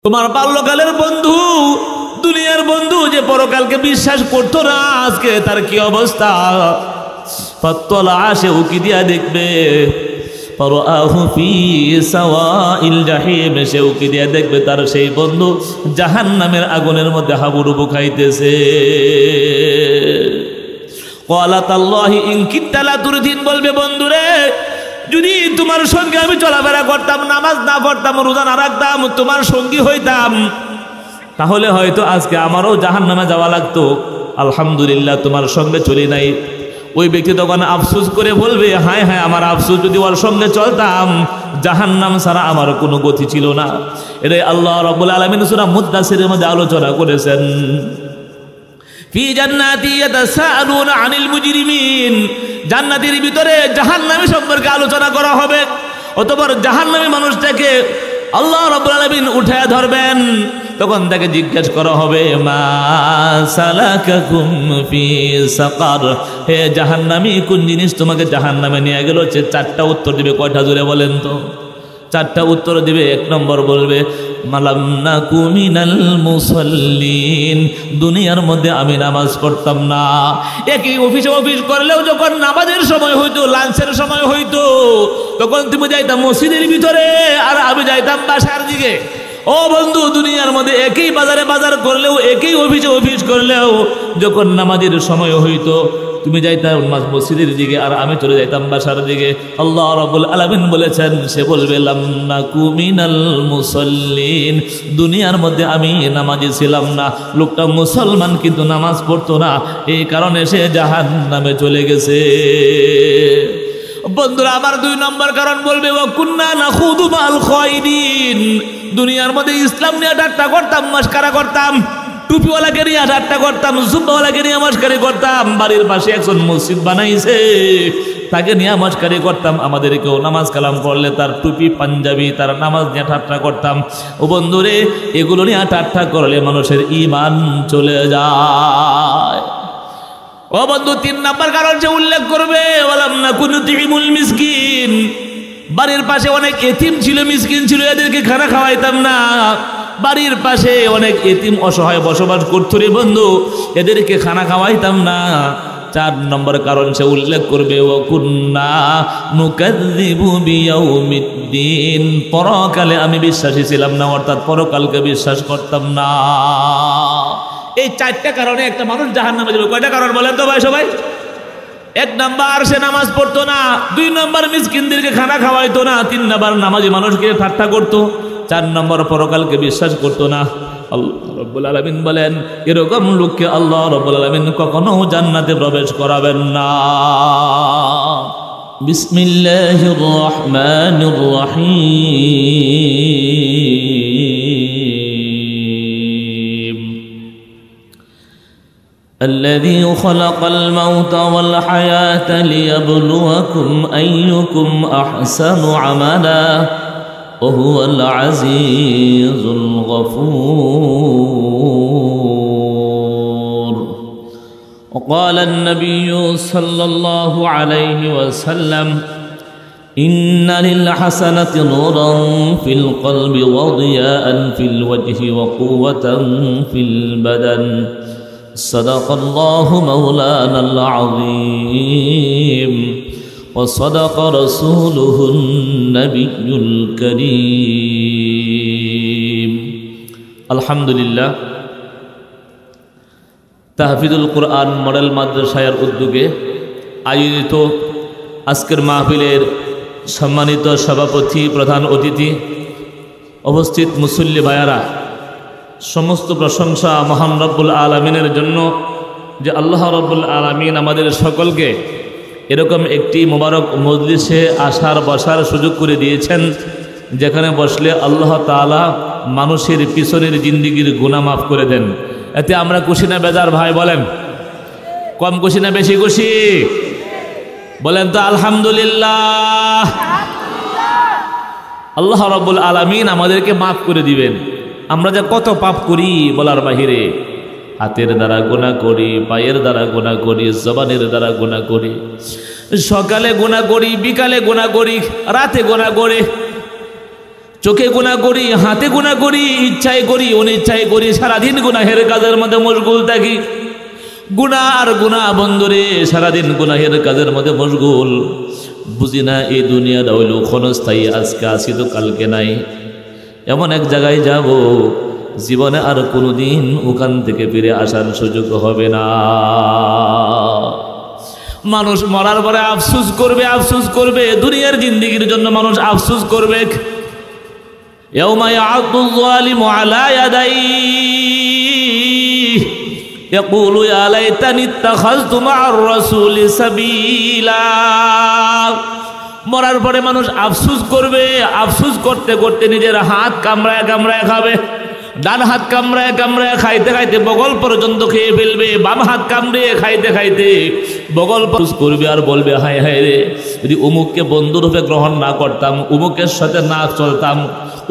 তোমার বাল্যকালের বন্ধু, দুনিয়ার বন্ধু যে পরকালকে বিশ্বাস করতো না, আজকে তার কি অবস্থা। ফাত্তালা, সে উকি দিয়া দেখবে, ফারাআহু ফি সাওয়াইল জাহিম, সে উকি দিয়া দেখবে তার সেই বন্ধু জাহান্নামের আগুনের মধ্যে হাবুডুবু খাইতেছে। ক্বালা তাল্লাহি ইন কিত্তা লাতুরদিন, বলবে বন্ধুরে যদি তোমার সঙ্গে আমি চলাফেরা করতাম, নামাজ না পড়তাম, রোজা না রাখতাম, তোমার সঙ্গী হইতাম, তাহলে হয়তো আজকে আমারও জাহান্নামে যাওয়া লাগতো। আলহামদুলিল্লাহ তোমার সঙ্গে চলি নাই। ওই ব্যক্তি তখন আফসোস করে বলবে, হায় হায় আমার আফসোস, যদি ওর সঙ্গে চলতাম জাহান্নাম ছাড়া আমার কোনো গতি ছিল না। এটাই আল্লাহ রাব্বুল আলামিন সূরা মুদ্দাসিরের মধ্যে আলোচনা করেছেন। ফি জান্নাতি ইয়াতাসাআলুনা আনিল মুজরিমিন, জান্নাতের ভিতরে জাহান্নামী সম্পর্কে আলোচনা করা হবে। অতঃপর জাহান্নামী মানুষটাকে আল্লাহ রাব্বুল আলামিন উঠায় ধরবেন, তখন তাকে জিজ্ঞেস করা হবে, মা সালাকাকুম ফি সাকার, হে জাহান্নামী কোন জিনিস তোমাকে জাহান্নামে নিয়ে গেল? সে চারটা উত্তর দিবে। কয়টা জোরে বলেন তো? চারটা উত্তর দিবে। এক নম্বর বলবে, মালাম নাকু মিনাল মুসাল্লিন, দুনিয়ার মধ্যে আমি নামাজ পড়তাম না। একই অফিস করলেও যখন নামাজের সময় হইতো, লাঞ্চের সময় হইতো, তখন তুমি যাইতাম মসজিদের ভিতরে আর আমি যাইতাম বাসার দিকে। ও বন্ধু, দুনিয়ার মধ্যে একই বাজারে বাজার করলেও, একই অফিস করলেও, যখন নামাজের সময় হইতো তুমি যাইতাম মসজিদের দিকে আর আমি চলে যাইতাম বাসার দিকে। আল্লাহ রাব্বুল আলামিন বলেছেন, সে বলবে লাম নাকু মিনাল মুসাল্লিন, দুনিয়ার মধ্যে আমি নামাজি ছিলাম না। লোকটা মুসলমান কিন্তু নামাজ পড়তো না, এই কারণে সে জাহান্নামে চলে গেছে। বন্ধুরা আমার দুই নম্বর কারণ বলবে, ওয়া কুন্না নাখুদু মাল খায়দিন, দুনিয়ার মধ্যে ইসলাম নিয়ে ঠাট্টা করতাম, মস্করা করতাম, টুপিওয়ালাকে নিয়ে ঠাট্টা করতাম, জুব্বাওয়ালাকে নিয়ে মস্করি করতাম। বাড়ির পাশে একজন মসজিদ বানাইছে, তাকে নিয়ে মস্করি করতাম। আমাদেরকেও নামাজ কালাম করলে তার টুপি পাঞ্জাবি, তার নামাজ নিয়ে ঠাট্টা করতাম। ও বন্ধুরে, এগুলো নিয়ে ঠাট্টা করলে মানুষের ঈমান চলে যায়। ও বন্ধু, তিন নাম্বার কারণ সে উল্লেখ করবে, ওয়ালাম নাকু নুতিমুল মিসকিন, বাড়ির পাশে অনেক এতিম ছিল, মিসকিন ছিল, এদেরকে খানা খাওয়াইতাম না। বাড়ির পাশে অনেক এতিম অসহায় বসবাস করতো রে বন্ধু, এদেরকে খানা খাওয়াইতাম না। চার নম্বর কারণ সে উল্লেখ করবে, ওয়া কুন্না নুকাযযিবু বিয়াউমিদ্দিন, পরকালে আমি বিশ্বাসী ছিলাম না, অর্থাৎ পরকালকে বিশ্বাস করতাম না। এই চারটা কারণে একটা মানুষ জাহান্নামে যাবে। কয়টা কারণ বলেন তো ভাই সবাই? এক নাম্বার সে নামাজ পড়তো না, দুই নাম্বার মিসকিনদেরকে খানা খাওয়াইতো না, তিন নাম্বার নামাজি মানুষকে ঠাট্টা করতো, চার নম্বর পরকালকে বিশ্বাস করতো না। আল্লাহ রাব্বুল আলামিন বলেন, এরকম লোককে আল্লাহ রাব্বুল আলামিন কখনো জান্নাতে প্রবেশ করাবেন না। বিসমিল্লাহির রহমানির রহিম। الذي خلق الموت والحياة ليبلوكم أيكم أحسن عملا وهو العزيز الغفور. وقال النبي صلى الله عليه وسلم إن للحسنة نورا في القلب وضياء في الوجه وقوة في البدن. صدق الله مولانا العظيم وصدق رسوله النبي الكريم. الحمد لله. তাহফিজুল কোরআন মডেল মাদ্রাসার উদ্যোগে আয়োজিত আজকের মাহফিলের সম্মানিত সভাপতি, প্রধান অতিথি, উপস্থিত মুসল্লি ভাইয়ারা, সমস্ত প্রশংসা মহান রব্বুল আলামিনের জন্য যে আল্লাহ রব্বুল আলামিন আমাদের সকলকে এরকম একটি মোবারক মজলিসে আসার বসার সুযোগ করে দিয়েছেন, যেখানে বসলে আল্লাহ তাআলা মানুষের পিছনের জিন্দিগির গুনাহ মাফ করে দেন। এতে আমরা খুশি না বেজার ভাই? বলেন, কম খুশি না বেশি খুশি? বলেন তো আলহামদুলিল্লাহ। আল্লাহ রাব্বুল আলামিন আমাদেরকে মাফ করে দিবেন। আমরা যে কত পাপ করি বলার বাহিরে, হাতের দ্বারা গুনাহ করি, পায়ের দ্বারা গুনাহ করি, জবানের দ্বারা গুনাহ করি, সকালে গুনাহ করি, বিকালে গুনাহ করি, রাতে গুনাহ করি, চোখে গুনাহ করি, হাতে গুনাহ করি, ইচ্ছায় করি, অনিচ্ছায় করি, সারাদিন গুনাহের কাজের মধ্যে মশগুল থাকি। গুনাহ আর গুনাহ বন্ধুরে, সারাদিন গুনাহের কাজের মধ্যে মশগুল। বুঝি না এই দুনিয়াটা হইল ক্ষণস্থায়ী, আজকে আসি তো কালকে নাই। এমন এক জায়গায় যাব জীবনে আর কোনোদিন ওখান থেকে ফিরে আসার সুযোগ হবে না। মানুষ মরার পরে আফসোস করবে, আফসোস করবে। দুনিয়ার জিন্দেগির জন্য মানুষ আফসোস করবে। ইয়াউমা ইয়া'আদুল যালিমু আলা ইয়াদাইহি ইয়াকুলু ইয়া লাইতানি ইত্তাখাযতু মা'আর রাসূলি সাবিলা। মরার পরে মানুষ আফসোস করবে, আফসোস করতে করতে নিজের হাত কামড়ায় কামড়ায় খাবে। ডান হাত কামড়ায় কামড়ায় খাইতে খাইতে বগল পর্যন্ত খেয়ে ফেলবে। বাম হাত কামড়িয়ে খাইতে খাইতে বগল করবে আর বলবে, হায় হায় রে, যদি অমুককে বন্ধুরূপে গ্রহণ না করতাম, অমুকের সাথে না চলতাম,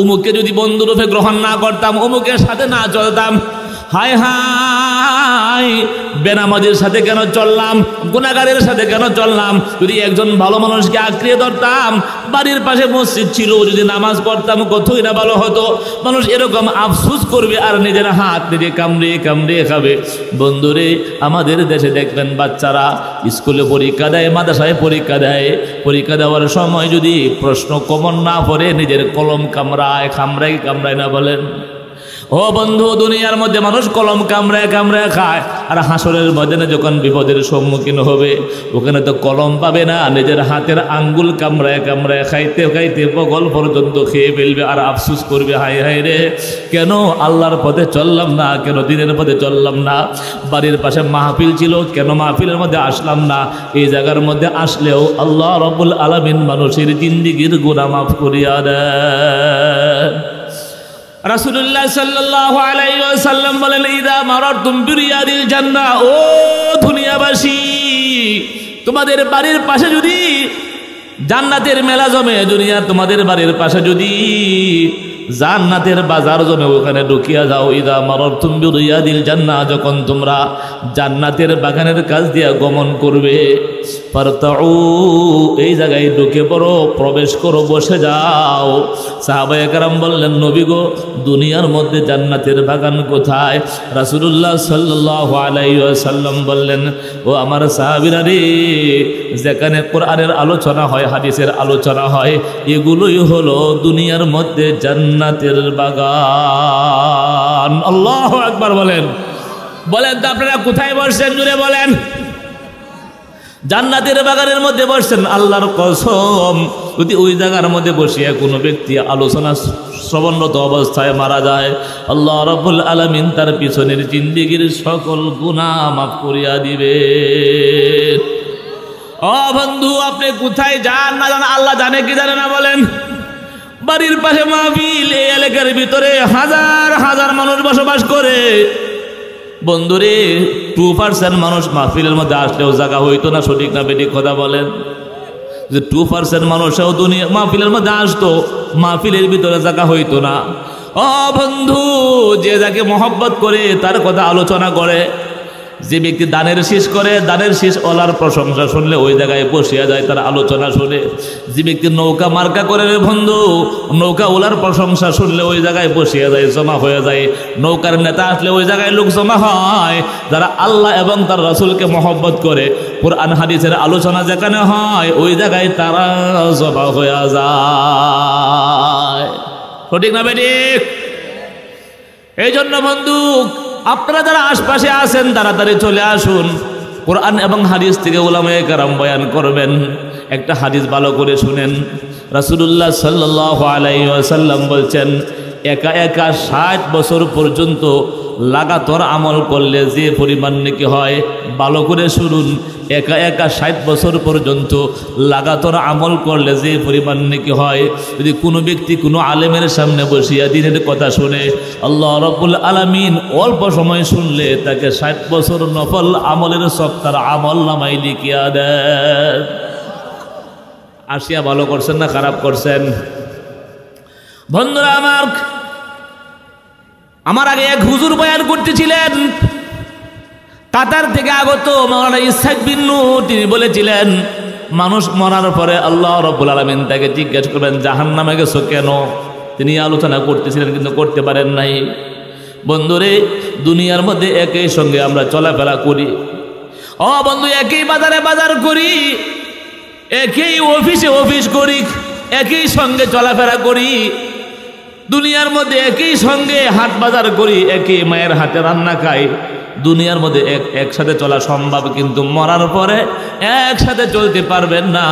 অমুককে যদি বন্ধুরূপে গ্রহণ না করতাম, অমুকের সাথে না চলতাম, হায় হায় বেনামাজির সাথে কেন চললাম, গুনাহগারের সাথে কেন চললাম। যদি একজন ভালো মানুষকে আঁকড়িয়ে ধরতাম, বাড়ির পাশে মসজিদ ছিল, যদি নামাজ পড়তাম কতই না ভালো হতো। মানুষ এরকম আফসোস করবে আর নিজের হাত নিজে কামড়িয়ে কামড়িয়ে খাবে। বন্ধুরে, আমাদের দেশে দেখবেন বাচ্চারা স্কুলে পরীক্ষা দেয়, মাদ্রাসায় পরীক্ষা দেয়, পরীক্ষা দেওয়ার সময় যদি প্রশ্ন কমন না পড়ে নিজের কলম কামড়ায়, কামড়ায় কামড়ায় না বলেন। ও বন্ধু, দুনিয়ার মধ্যে মানুষ কলম কামড়ায় কামড়ায় খায়, আর হাসরের ময়দানে যখন বিপদের সম্মুখীন হবে ওখানে তো কলম পাবে না, নিজের হাতের আঙ্গুল কামড়ায় কামড়ায় খাইতে খাইতে বগল পর্যন্ত খেয়ে ফেলবে আর আফসোস করবে, হায় হায় রে, কেন আল্লাহর পথে চললাম না, কেন দিনের পথে চললাম না। বাড়ির পাশে মাহফিল ছিল, কেন মাহফিলের মধ্যে আসলাম না। এই জায়গার মধ্যে আসলেও আল্লাহ রাব্বুল আলামিন মানুষের জিন্দেগির গুনাহ মাফ করিয়া দেন। রাসূলুল্লাহ সাল্লাল্লাহু আলাইহি ওয়াসাল্লাম বলেন, ইদা মারারতুম বিরিয়াদিল জান্নাহ, ও দুনিয়াবাসী, তোমাদের বাড়ির পাশে যদি জান্নাতের মেলা জমে, দুনিয়া তোমাদের বাড়ির পাশে যদি জান্নাতের বাজার জমে, ওখানে ঢুকিয়া যাও। ইদা মারারতুম বিরিয়াদিল জান্নাহ, যখন তোমরা জান্নাতের বাগানের কাছ দিয়া গমন করবে, ফারতাউ, এই জায়গায় ঢুকে পড়ো, প্রবেশ করো, বসে যাও। সাহাবায়ে কেরাম বললেন, নবী গো, দুনিয়ার মধ্যে জান্নাতের বাগান কোথায়? রাসূলুল্লাহ সাল্লাল্লাহু আলাইহি ওয়াসাল্লাম বললেন, ও আমার সাহাবীরা রে, যেখানে কোরআনের আলোচনা হয়, হাদিসের আলোচনা হয়, এগুলোই হলো দুনিয়ার মধ্যে জান্নাতের বাগান। আল্লাহু আকবার বলেন। বলেন তো আপনারা কোথায় বসছেন? জুড়ে বলেন। জান্নাতের বাগানের মধ্যে বসছেন। আল্লাহর কসম, যদি ওই জায়গার মধ্যে বসিয়া কোনো ব্যক্তি আলোচনা শ্রবণরত অবস্থায় মারা যায়, আল্লাহ রাব্বুল আলামিন তার পিছনের জিন্দেগির সকল গুনাহ মাফ করিয়া দিবে। ও বন্ধু, আপনি কোথায় যান না জান, আল্লাহ জানে কি জানে না বলেন? বাড়ির পাশে মাহফিল, এই এলাকার ভিতরে হাজার হাজার মানুষ বসবাস করে। বন্ধুরে, 2% মানুষ মাহফিলের মধ্যে আসলেও জায়গা হইতো না, সঠিক না বেঠিক কথা বলেন? যে 2% মানুষও দুনিয়া মাহফিলের মধ্যে আসতো, মাহফিলের ভিতরে জায়গা হইতো না। ও বন্ধু, যে যাকে মহব্বত করে তার কথা আলোচনা করে, যে ব্যক্তি দানের শীষ করে, দানের শীষ ওলার প্রশংসা শুনলে ওই জায়গায় বসিয়া যায়, তার আলোচনা শুনে। যে ব্যক্তি নৌকা মার্কা করে রে বন্ধু, নৌকা ওলার প্রশংসা শুনলে ওই জায়গায় বসিয়া যায়, জমা হয়ে যায়। নৌকার নেতা আসলে ওই জায়গায় লোক জমা হয়। যারা আল্লাহ এবং তার রাসূলকে মহব্বত করে, কুরআন হাদিসের আলোচনা যেখানে হয়, ওই জায়গায় তারা জমা হয়ে যায়। সঠিক না বেঠিক? এই জন্য বন্ধু, আপনারা যারা আশপাশে আছেন তাড়াতাড়ি চলে আসুন। কোরআন এবং হাদিস থেকে উলামায়ে কেরাম বয়ান করবেন। একটা হাদিস ভালো করে শুনেন। রাসূলুল্লাহ সাল্লাল্লাহু আলাইহি ওয়াসাল্লাম বলছেন, একা একা 60 বছর পর্যন্ত লাগাতার আমল করলে যে পরিমাণ নেকি হয়, ভালো করে শুনুন, একা একা 60 বছর পর্যন্ত লাগাতার আমল করলে যে পরিমাণ নেকি হয়, যদি কোনো ব্যক্তি কোনো আলেমের সামনে বসিয়া দিনের কথা শুনে, আল্লাহ রাব্বুল আলামিন অল্প সময় শুনলে তাকে 60 বছর নফল আমলের সব তার আমল নামায় লিখিয়া দেন। আসিয়া ভালো করছেন না খারাপ করছেন? বন্ধুরা আমার আগে এক হুজুর বয়ান করতেছিলেন, কাতার থেকে আগত মাওলানা ইসহাক বিন নূর, তিনি বলেছিলেন, মানুষ মরার পরে আল্লাহ রাব্বুল আলামিন তাকে জিজ্ঞেস করবেন, জাহান্নামে গেছো কেন? তিনি আলোচনা করতেছিলেন কিন্তু করতে পারেন নাই। বন্ধুরে, দুনিয়ার মধ্যে একই সঙ্গে আমরা চলাফেরা করি, ও বন্ধু, একই বাজারে বাজার করি, একই অফিসে অফিস করি, একই সঙ্গে চলাফেরা করি, দুনিয়ার মধ্যে একই সঙ্গে হাট বাজার করি, একই মায়ের হাতে রান্না খাই। দুনিয়ার মধ্যে একসাথে চলা সম্ভব, কিন্তু মরার পরে একসাথে চলতে পারবেন না।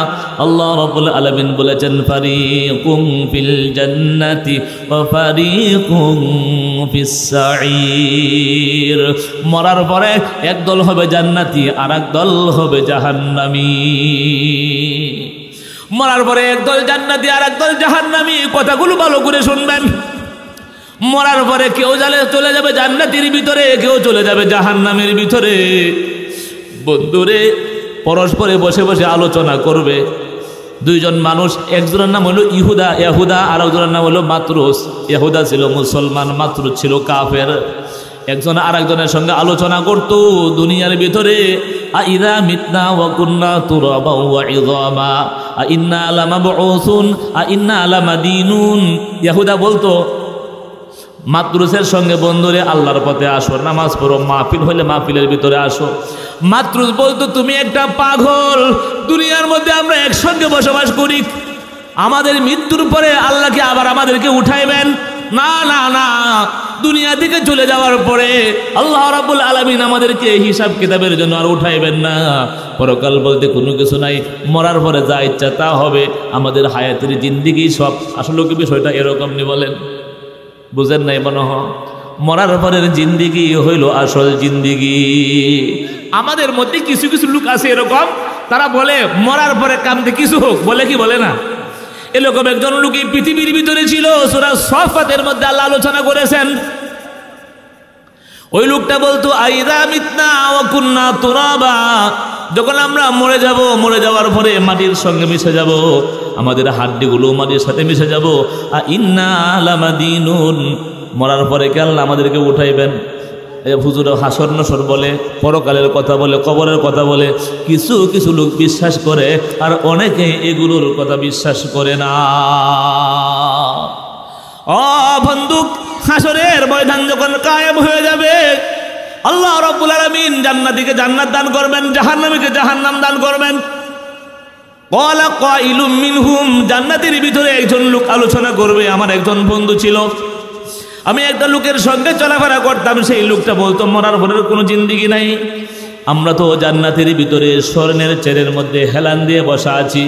আল্লাহ রাব্বুল আলামিন বলেছেন, ফারিকুম ফিল জান্নাতি ওয়া ফারিকুম ফিস সাঈর। মরার পরে একদল হবে জান্নাতি আর একদল হবে জাহান্নামী। মরার পরে একদল জান্নাতি আর একদল জাহান্নামী। কথাগুলো ভালো করে শুনবেন। মরার পরে কেউ চলে যাবে জান্নাতের ভিতরে, কেউ চলে যাবে জাহান্নামের ভিতরে। বন্ধুরে, পরস্পরে বসে বসে আলোচনা করবে। দুইজন মানুষ, একজনের নাম হলো ইহুদা আর একজনের নাম হলো মাতরুস। ইহুদা ছিল মুসলমান, মাতরুস ছিল কাফের। একজন আর একজনের সঙ্গে আলোচনা করতো দুনিয়ার ভিতরে, আইদা মিতনা ওয়া কুন্না তুরাবা ওয়া ইযামা আইন্না লামাবউসুন আইন্না লামাদিনুন। ইহুদা বলতো মাতরুসের সঙ্গে, বন্ধুরে আল্লাহর পথে আসো, নামাজ পড়ো, মাহফিল হইলে মাহফিলের ভিতরে আসো। মাতরুস বলতো তুমি একটা পাগল, দুনিয়ার মধ্যে আমরা একসঙ্গে বসবাস করি, আমাদের মৃত্যুর পরে আল্লাহকে আবার আমাদেরকে উঠাইবেন? না না না, দুনিয়া থেকে চলে যাওয়ার পরে আল্লাহ রাব্বুল আলামিন আমাদেরকে হিসাব কিতাবের জন্য আর উঠাইবেন না। পরকাল বলতে কোনো কিছু নাই, মরার পরে যা ইচ্ছা তা হবে। আমাদের হায়াতের জিন্দিগি সব। আসলে কি বিষয়টা এরকম নি বলেন? বুঝেন নাই মনে হয়? মরার পরের জিন্দিগি হইল আসল জিন্দিগি। আমাদের মধ্যে কিছু কিছু লোক আছে এরকম, তারা বলে মরার পরে কামতে কিছু হোক, বলে কি বলে না? এরকম একজন লোক এই পৃথিবীর ভিতরে ছিল। সূরা সাফাতের মধ্যে আল্লাহ আলোচনা করেছেন। ওই লোকটা বলতো, আইদা মিতনা ওয়া কুন্না তুরাবা, যখন আমরা মরে যাব, মরে যাওয়ার পরে মাটির সঙ্গে মিশে যাব, আমাদের হাড্ডিগুলো মাটির সাথে মিশে যাব। ইন্না লামাদিনুন, মরার পরে কে আল্লাহ আমাদেরকে উঠাইবেন? হুজুর হাসর নসর বলে, পরকালের কথা বলে, কবরের কথা বলে। কিছু কিছু লোক বিশ্বাস করে, আর অনেকে এগুলোর কথা বিশ্বাস করে না। ও বন্ধু, হাসরের ময়দান যখন কায়েম হয়ে যাবে, আল্লাহ রাব্বুল আলামিন জান্নাতীকে জান্নাত দান করবেন, জাহান্নামীকে জাহান্নাম দান করবেন। ক্বালা কাইলুম মিনহুম, জান্নাতের ভিতরে একজন লোক আলোচনা করবে, আমার একজন বন্ধু ছিল, আমি একটা লোকের সঙ্গে চলাফেরা করতাম, সেই লোকটা বলতো মরার পরের কোনো জিন্দিগি নাই। আমরা তো জান্নাতের ভিতরে স্বর্ণের চেয়ারের মধ্যে হেলান দিয়ে বসা আছি।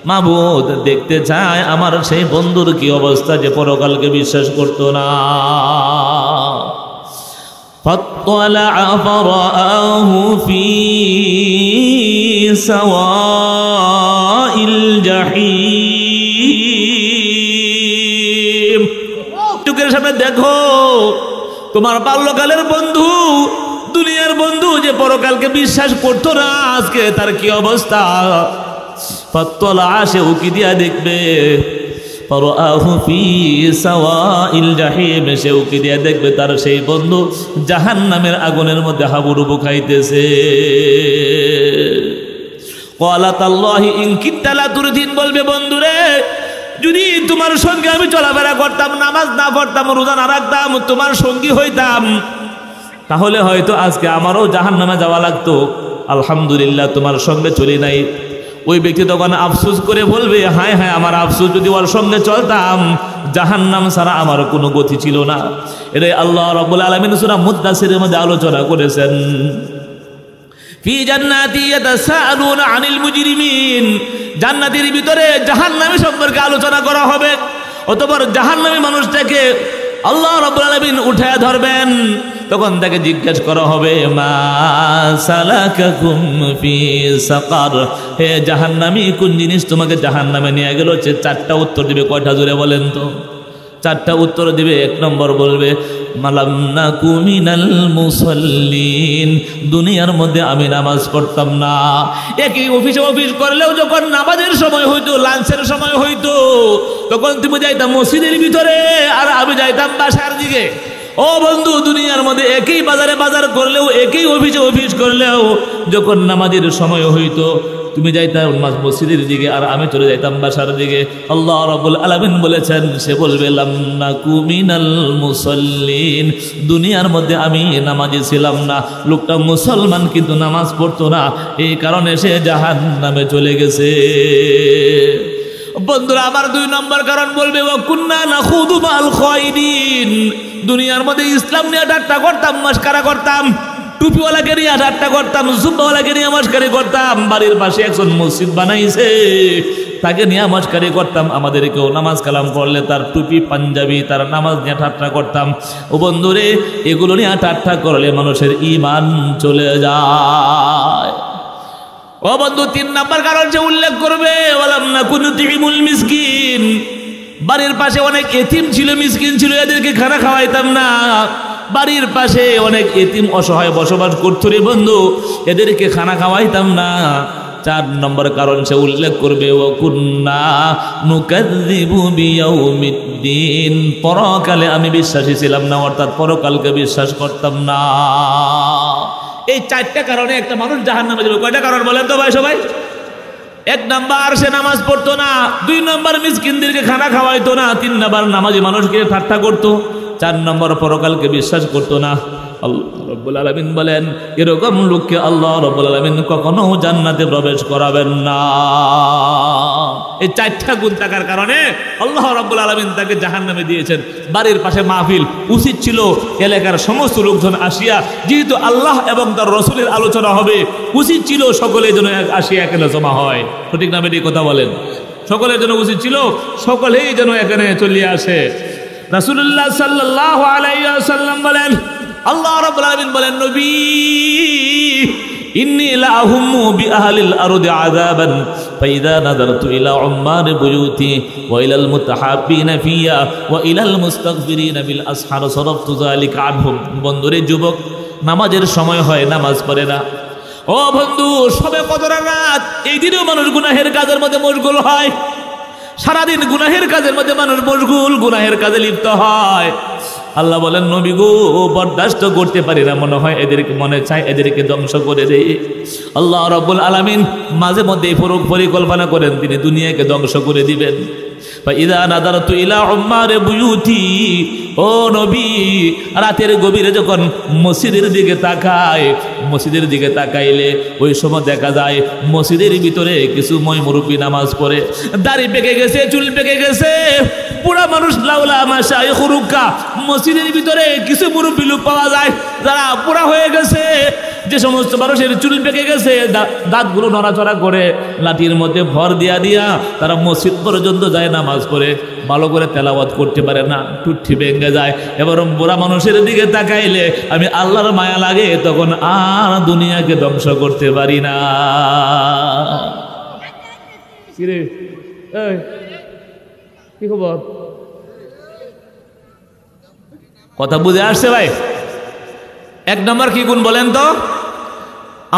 মাবুদ, দেখতে চায় আমার সেই বন্ধুর কি অবস্থা, যে পরকালকে বিশ্বাস করতো না। فاطلع فرآه في سواء الجحيم। চোখের সামনে দেখো তোমার বাল্যকালের বন্ধু, দুনিয়ার বন্ধু, যে পরকালকে বিশ্বাস করতো না, আজকে তার কি অবস্থা। ফাত্তালা, সে উকি দিয়া দেখবে, ফারাআহু ফি সাওয়াইল জাহিম, সে উকি দিয়া দেখবে তার সেই বন্ধু জাহান্নামের আগুনের মধ্যে হাবুডুবু খাইতেছে। ক্বালা তাল্লাহি ইন কিত্তা লাতুরদিন, বলবে বন্ধুরে, যদি তোমার সঙ্গে আমি চলাফেরা করতাম, নামাজ না পড়তাম, রোজা না রাখতাম, তোমার সঙ্গী হইতাম, তাহলে হয়তো আজকে আমারও জাহান্নামে যাওয়া লাগতো। আলহামদুলিল্লাহ তোমার সঙ্গে চলি নাই। ওই ব্যক্তি তখন আফসোস করে বলবে, হায় হায়, আমার আফসোস, যদি ওর সঙ্গে চলতাম, জাহান্নাম ছাড়া আমার কোনো গতি ছিল না। এটাই আল্লাহ রাব্বুল আলামিন সূরা মুদ্দাসিরের মধ্যে আলোচনা করেছেন। ফি জান্নাতি ইয়াতাসাআলুনা আনিল মুজরিমিন, জান্নাতের ভিতরে জাহান্নামী সম্পর্কে আলোচনা করা হবে। অতঃপর জাহান্নামী মানুষটাকে আল্লাহ রাব্বুল আলামিন উঠায় ধরবেন, তখন তাকে জিজ্ঞেস করা হবে, মা সালাকাকুম ফি সাকার, হে জাহান্নামী, কোন জিনিস তোমাকে জাহান্নামে নিয়ে গেল? সে চারটা উত্তর দিবে। কয়টা জোরে বলেন তো? চারটা উত্তর দিবে। এক নম্বর বলবে, মালাম নাকু মিনাল মুসাল্লিন, দুনিয়ার মধ্যে আমি নামাজ পড়তাম না। একই অফিস করলেও যখন নামাজের সময় হইতো, লাঞ্চের সময় হইতো, তখন তুমি যাইতাম মসজিদের ভিতরে, আর আমি যাইতাম বাসার দিকে। ও বন্ধু, দুনিয়ার মধ্যে একই বাজারে বাজার করলেও, একই অফিস করলেও, যখন নামাজের সময় হইতো, তুমি যাইতাম মসজিদের দিকে আর আমি চলে যাইতাম বাসার দিকে। আল্লাহ রাব্বুল আলামিন বলেছেন, সে বলবে লাম নাকু মিনাল মুসাল্লিন, দুনিয়ার মধ্যে আমি নামাজি ছিলাম না। লোকটা মুসলমান কিন্তু নামাজ পড়তো না, এই কারণে সে জাহান্নামে চলে গেছে। বন্ধুরা আমার 2 নম্বর কারণ বলবে ওয়া কুন্না নাখুদু মাল খায়দিন, দুনিয়ার মধ্যে ইসলাম নিয়ে ঠাট্টা করতাম, মস্করা করতাম, টুপিওয়ালাকে নিয়ে ঠাট্টা করতাম, জুব্বাওয়ালাকে নিয়ে মস্করি করতাম। বাড়ির পাশে একজন মসজিদ বানাইছে, তাকে নিয়ে মস্করি করতাম। আমাদেরকেও নামাজ কালাম পড়লে তার টুপি পাঞ্জাবি তার নামাজ নিয়ে ঠাট্টা করতাম। ও বন্ধুরে, এগুলো নিয়ে ঠাট্টা করলে মানুষের ঈমান চলে যায়। ও বন্ধু 3 নম্বর কারণ যে উল্লেখ করবে ওয়ালাম নাকুনু তুইমুল মিসকিন, বাড়ির পাশে অনেক এতিম ছিল, মিসকিন ছিল, এদেরকে খানা খাওয়াইতাম না। বাড়ির পাশে অনেক এতিম অসহায় বসবাস করতো রে বন্ধু, এদেরকে খানা খাওয়াইতাম না। 4 নম্বর কারণ সে উল্লেখ করবে ওয়া কুন্না নুকাযযিবু বিয়াউমিদ্দিন, পরকালে আমি বিশ্বাসী ছিলাম না, অর্থাৎ পরকালকে বিশ্বাস করতাম না। এই 4টা কারণে একটা মানুষ জাহান্নামে যাবে। কয়টা কারণ বলেন তো ভাই সবাই? 1 নাম্বার সে নামাজ পড়তো না, 2 নম্বর মিসকিনদেরকে খানা খাওয়াইতো না, 3 নম্বর নামাজি মানুষকে ঠাট্টা করতো, 4 নম্বর পরকালকে বিশ্বাস করতো না। আল্লাহ রাব্বুল আলামিন বলেন, এরকম লোককে আল্লাহ রাব্বুল আলামিন কখনো জান্নাতে প্রবেশ করাবেন না। এই 4টা গুণ থাকার কারণে আল্লাহ রাব্বুল আলামিন তাকে জাহান্নামে দিয়েছেন। বাড়ির পাশে মাহফিল, উচিত ছিল এলাকার সমস্ত লোকজন আসিয়া, যেহেতু আল্লাহ এবং তার রাসূলের আলোচনা হবে, উচিত ছিল সকলে যেন আসিয়া এখানে জমা হয়। সঠিক না বেঠিক কথা বলেন? সকলের জন্য উচিত ছিল সকলেই যেন এখানে চলে আসে। রাসূলুল্লাহ সাল্লাল্লাহু আলাইহি ওয়াসাল্লাম বলেন, আল্লাহ রাব্বুল আলামিন বলেন, নবী ইন্নী লা আহুম্মু বিআহলিল আরদি আযাবান ফাইযা নাযারতু ইলা উম্মার বুয়ুতি ওয়া ইলাল মুতাহাব্বিনা ফিয়া ওয়া ইলাল মুস্তাগফিরিনা বিল আসহার সারাফতু যালিকা আনহুম। বন্ধুরে, যুবক নামাজের সময় হয়, নামাজ পড়ে না। ও বন্ধু, সবে কদরের রাত, এই দিনেও মানুষ গুনাহের কাজের মধ্যে মশগুল হয়। সারাদিন গুনাহের কাজের মধ্যে মানুষ মশগুল, গুনাহের কাজে লিপ্ত হয়। আল্লাহ বলেন, নবী গো, বরদাস্ত করতে পারি না, মনে হয় এদেরকে, মনে চায় এদেরকে ধ্বংস করে দেই। আল্লাহ রাব্বুল আলামিন মাঝে মধ্যে পরিকল্পনা করেন তিনি দুনিয়াকে ধ্বংস করে দিবেন। ফাইযা নাযারতু ইলা উম্মার বুয়ুতি, ও নবী, রাতের গভীরে যখন মসজিদের দিকে তাকায়, মসজিদের দিকে তাকাইলে ওই সময় দেখা যায় মসজিদের ভিতরে কিছু মুরব্বি নামাজ পড়ে, দাড়ি পেকে গেছে, চুল পেকে গেছে, পুরা মানুষ লাউলা মাশাইখ রুক্কা। মসজিদের ভিতরে কিছু মুরব্বি লোক পাওয়া যায় যারা পুরা হয়ে গেছে। যে সমস্ত মানুষের চুল পেকে গেছে, দাঁতগুলো নড়াচড়া করে, লাঠির মধ্যে ভর দিয়া দিয়া তারা মসজিদ পর্যন্ত যায়, নামাজ পড়ে, ভালো করে তেলাওয়াত করতে পারে না, টুট্টি ভেঙে যায়। এবার বুড়া মানুষের দিকে তাকাইলে আমি আল্লাহর মায়া লাগে, তখন আর দুনিয়াকে ধ্বংস করতে পারি না। কিরে, কি খবর? কথা বুঝে আসছে ভাই? 1 নম্বর কি গুণ বলেন তো?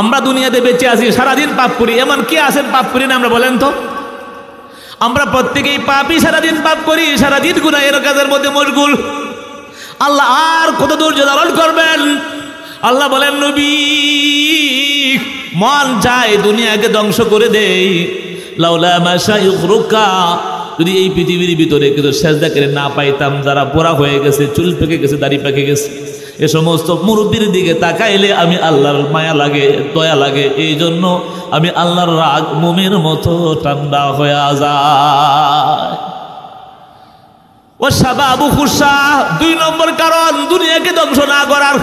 আমরা দুনিয়াতে বেঁচে আছি, সারাদিন পাপ করি। এমন কি আছেন পাপ করি না আমরা, বলেন তো? আমরা প্রত্যেকেই পাপী, সারাদিন পাপ করি, সারাদিন গুনাহের কাজের মধ্যে মশগুল। আল্লাহ আর কত ধৈর্য ধারণ করবেন? আল্লাহ বলেন, নবী, মন চায় দুনিয়াকে ধ্বংস করে দেই। লাউলা মাশাইখ রুক্কা, যদি এই পৃথিবীর ভিতরে কিছু সেজদা করে না পাইতাম, যারা পোড়া হয়ে গেছে, চুল পেকে গেছে, দাড়ি পেকে গেছে, এ সমস্ত মুরব্বির দিকে তাকাইলে আমি আল্লাহর মায়া লাগে, দয়া লাগে। এই জন্য আমি আল্লাহর রাগ মোমের মতো ঠান্ডা হয়ে যায়। ও শাবাবু খুশা, 2 নম্বর কারণ দুনিয়াকে ধ্বংস না করার।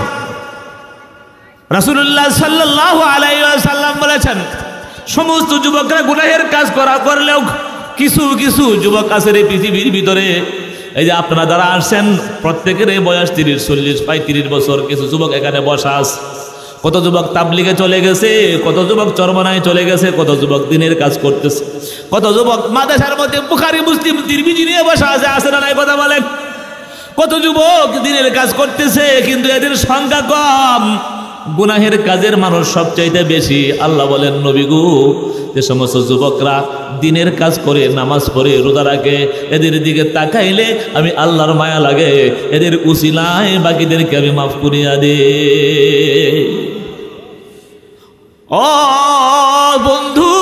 রাসূলুল্লাহ সাল্লাল্লাহু আলাইহি ওয়াসাল্লাম বলেছেন, সমস্ত যুবকরা গুনাহের কাজ করলেও কিছু কিছু যুবক আছে এই পৃথিবীর ভিতরে। এই যে আপনারা যারা আসছেন, প্রত্যেকের এই বয়স 30, 40, 35 বছর। কিছু যুবক এখানে বসা আছে। কত যুবক তাবলিগে চলে গেছে, কত যুবক চরমনায় চলে গেছে, কত যুবক দিনের কাজ করতেছে, কত যুবক মাদ্রাসার মধ্যে বুখারী মুসলিম তিরমিজি নিয়ে বসা আছে। আছে না নাই কথা বলেন? কত যুবক দিনের কাজ করতেছে, কিন্তু এদের সংখ্যা কম। গুনাহের কাজের মানুষ সবচাইতে বেশি। আল্লাহ বলেন, নবী গো, যে সমস্ত যুবকরা দিনের কাজ করে, নামাজ পড়ে, রোজা রাখে, এদের দিকে তাকাইলে আমি আল্লাহর মায়া লাগে, এদের উসিলায় বাকিদেরকে আমি মাফ করিয়া দে। ও বন্ধু,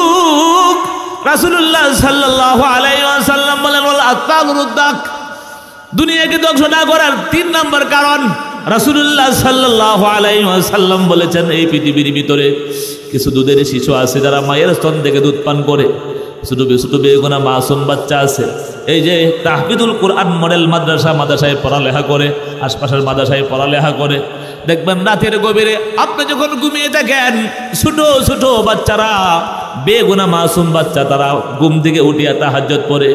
রাসূলুল্লাহ সাল্লাল্লাহু আলাইহি ওয়াসাল্লাম বলেন ওয়াল আতালুদ্দাক, দুনিয়াকে ধ্বংস না করার 3 নম্বর কারণ রাসূলুল্লাহ সাল্লাল্লাহু আলাইহি ওয়াসাল্লাম বলেছেন, এই পৃথিবীর ভিতরে কিছু দুধের শিশু আছে যারা মায়ের স্তন থেকে দুধ পান করে, ছোটো ছোটো বেগুনা মাসুম বাচ্চা আছে, এই যে তাহফিজুল কোরআন মডেল মাদ্রাসায় পড়ালেখা করে, আশপাশের মাদ্রাসায় পড়ালেখা করে, দেখবেন রাতের গভীরে আপনি যখন ঘুমিয়ে থাকেন ছোট ছোট বাচ্চারা, বেগুনা মাসুম বাচ্চা, তারা ঘুম থেকে উঠিয়া তাহাজ্জুদ পড়ে,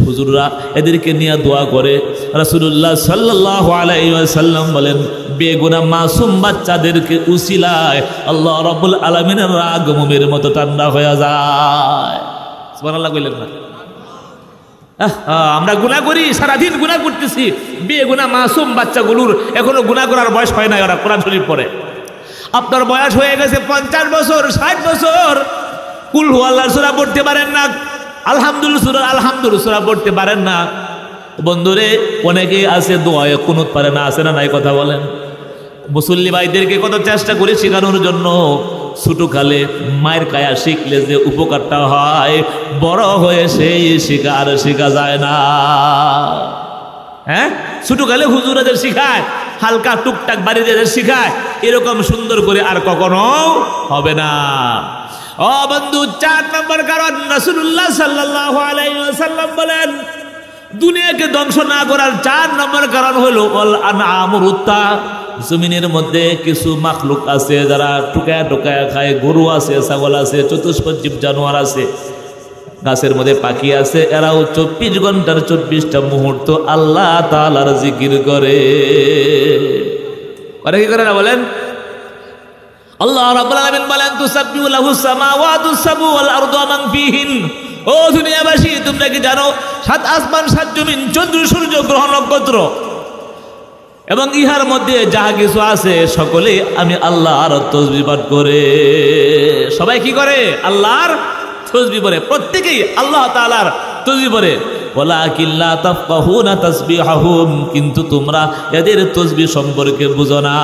হুজুররা এদেরকে নিয়ে দোয়া করে। রাসূলুল্লাহ সাল্লাল্লাহু আলাইহি ওয়াসাল্লাম বলেন, বেগুনা মাসুম বাচ্চাদেরকে উসিলায় আল্লাহ রাব্বুল আলামিনের রাগ মোমের মতো ঠান্ডা হয়ে যায়। সুবহানাল্লাহ কইলেন না? আমরা গুনাহ করি, সারাদিন গুনাহ করতেছি, বেগুনা মাসুম বাচ্চাগুলোর এখনো গুনাহ করার বয়স হয় না, ওরা কোরআন শরীফ পড়ে। আপনার বয়স হয়ে গেছে 50 বছর, 60 বছর, কুল হুয়াল্লাহ সূরা পড়তে পারেন না, আলহামদুলিল্লাহ সূরা পড়তে পারেন না। বন্ধুরে, অনেকে আছে দোয়ায়ে কুনুত পারে না, আছে না নাই? কথা বলেন। মুসল্লি ভাইদেরকে কত চেষ্টা করে শেখানোর জন্য, ছোটকালে মায়ের কায়া শিখলে যে উপকারটা হয়, বড় হয়ে সেই শেখা যায় না। হ্যাঁ, ছোটকালে হুজুরাদের শিখায়, হালকা টুকটাক বাড়িতে শিখায়, এরকম সুন্দর করে আর কখনো হবে না। ও বন্ধু, 4 নম্বর কারণ রাসূলুল্লাহ সাল্লাল্লাহু আলাইহি ওয়াসাল্লাম বলেন, দুনিয়াকে ধ্বংস না করার 4 নম্বর কারণ হলো ওয়াল আনআমুরুত্তা, জমিনের মধ্যে কিছু মাখলুক আছে যারা টুকায়া খায়, গরু আছে, ছাগল আছে, চতুষ্পদ জীব জানোয়ার আছে, গাছের মধ্যে পাখি আছে, এরাও 24 ঘন্টার 24টা মুহূর্ত আল্লাহ তাআলার জিকির করে। কি করে না বলেন? আল্লাহ রাব্বুল আলামিন বলেন, তুসাব্বিহু লাহুস সামাওয়াতুস সাবউ ওয়াল আরদু মান ফীহিন। ও দুনিয়াবাসী, তোমরা কি জানো 7 আসমান 7 জমিন, চন্দ্র সূর্য গ্রহ নক্ষত্র এবং ইহার মধ্যে যা কিছু আছে সকলে আমি আল্লাহর তাসবিহ পাঠ করে। সবাই কি করে? আল্লাহর তাসবিহ পড়ে, প্রত্যেকেই আল্লাহ তাআলার তাসবিহ পড়ে। ওয়ালাকিন লা তাফকাহুনা তাসবিহাহুম, কিন্তু তোমরা এদের তাসবিহ সম্পর্কে বুঝো না।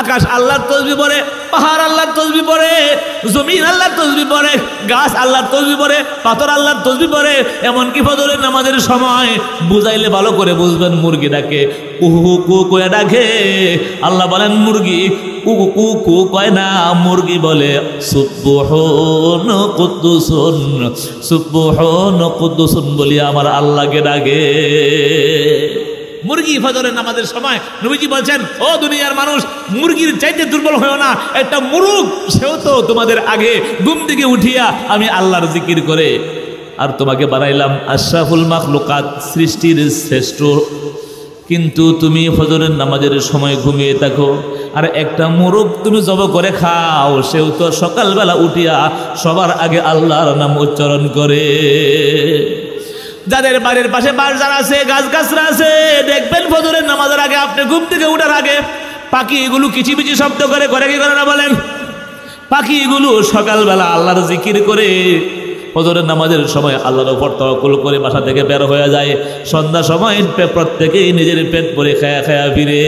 আকাশ আল্লাহর তাসবিহ পড়ে, পাহাড় আল্লাহর তাসবিহ পড়ে, জমিন আল্লাহর তাসবিহ পড়ে, গাছ আল্লাহর তাসবিহ পড়ে, পাথর আল্লাহর তাসবিহ পড়ে। এমনকি ফজরের নামাজের সময় বুঝাইলে ভালো করে বুঝবেন, মুরগি ডাকে কুহু কু কয়ে ডাকে, আল্লাহ বলেন মুরগি কুকু কু কু কয় না, মুরগি বলে সুবহুন কুদ্দুসুন, সুবহুন কুদ্দুসুন বলি আমার আল্লাহকে ডাকে। মুরগি ফজরের নামাজের সময় নবীজি বলছেন, ও দুনিয়ার মানুষ, মুরগির চাইতে দুর্বল হয়েও না, একটা মুরগ সেও তো তোমাদের আগে ঘুম থেকে উঠিয়া আমি আল্লাহর জিকির করে। আর তোমাকে বানাইলাম আশরাফুল মাখলুকাত, সৃষ্টির শ্রেষ্ঠ, কিন্তু তুমি ফজরের নামাজের সময় ঘুমিয়ে থাকো। আর একটা মুরগ তুমি জবাই করে খাও, সেও তো সকালবেলা উঠিয়া সবার আগে আল্লাহর নাম উচ্চারণ করে। যাদের বাড়ির পাশে বাজার আছে, গাছগাছরা আছে, দেখবেন ফজরের নামাজের আগে আপনি ঘুম থেকে উঠার আগে পাখিগুলো কিচিমিচি শব্দ করে কি করে না বলেন? পাখিগুলো সকালবেলা আল্লাহর জিকির করে, ফজরের নামাজের সময় আল্লাহর উপর তাওয়াক্কুল করে বাসা থেকে বের হয়ে যায়। সন্ধ্যা সময় প্রত্যেকেই নিজের পেট ভরে খায়া ফিরে।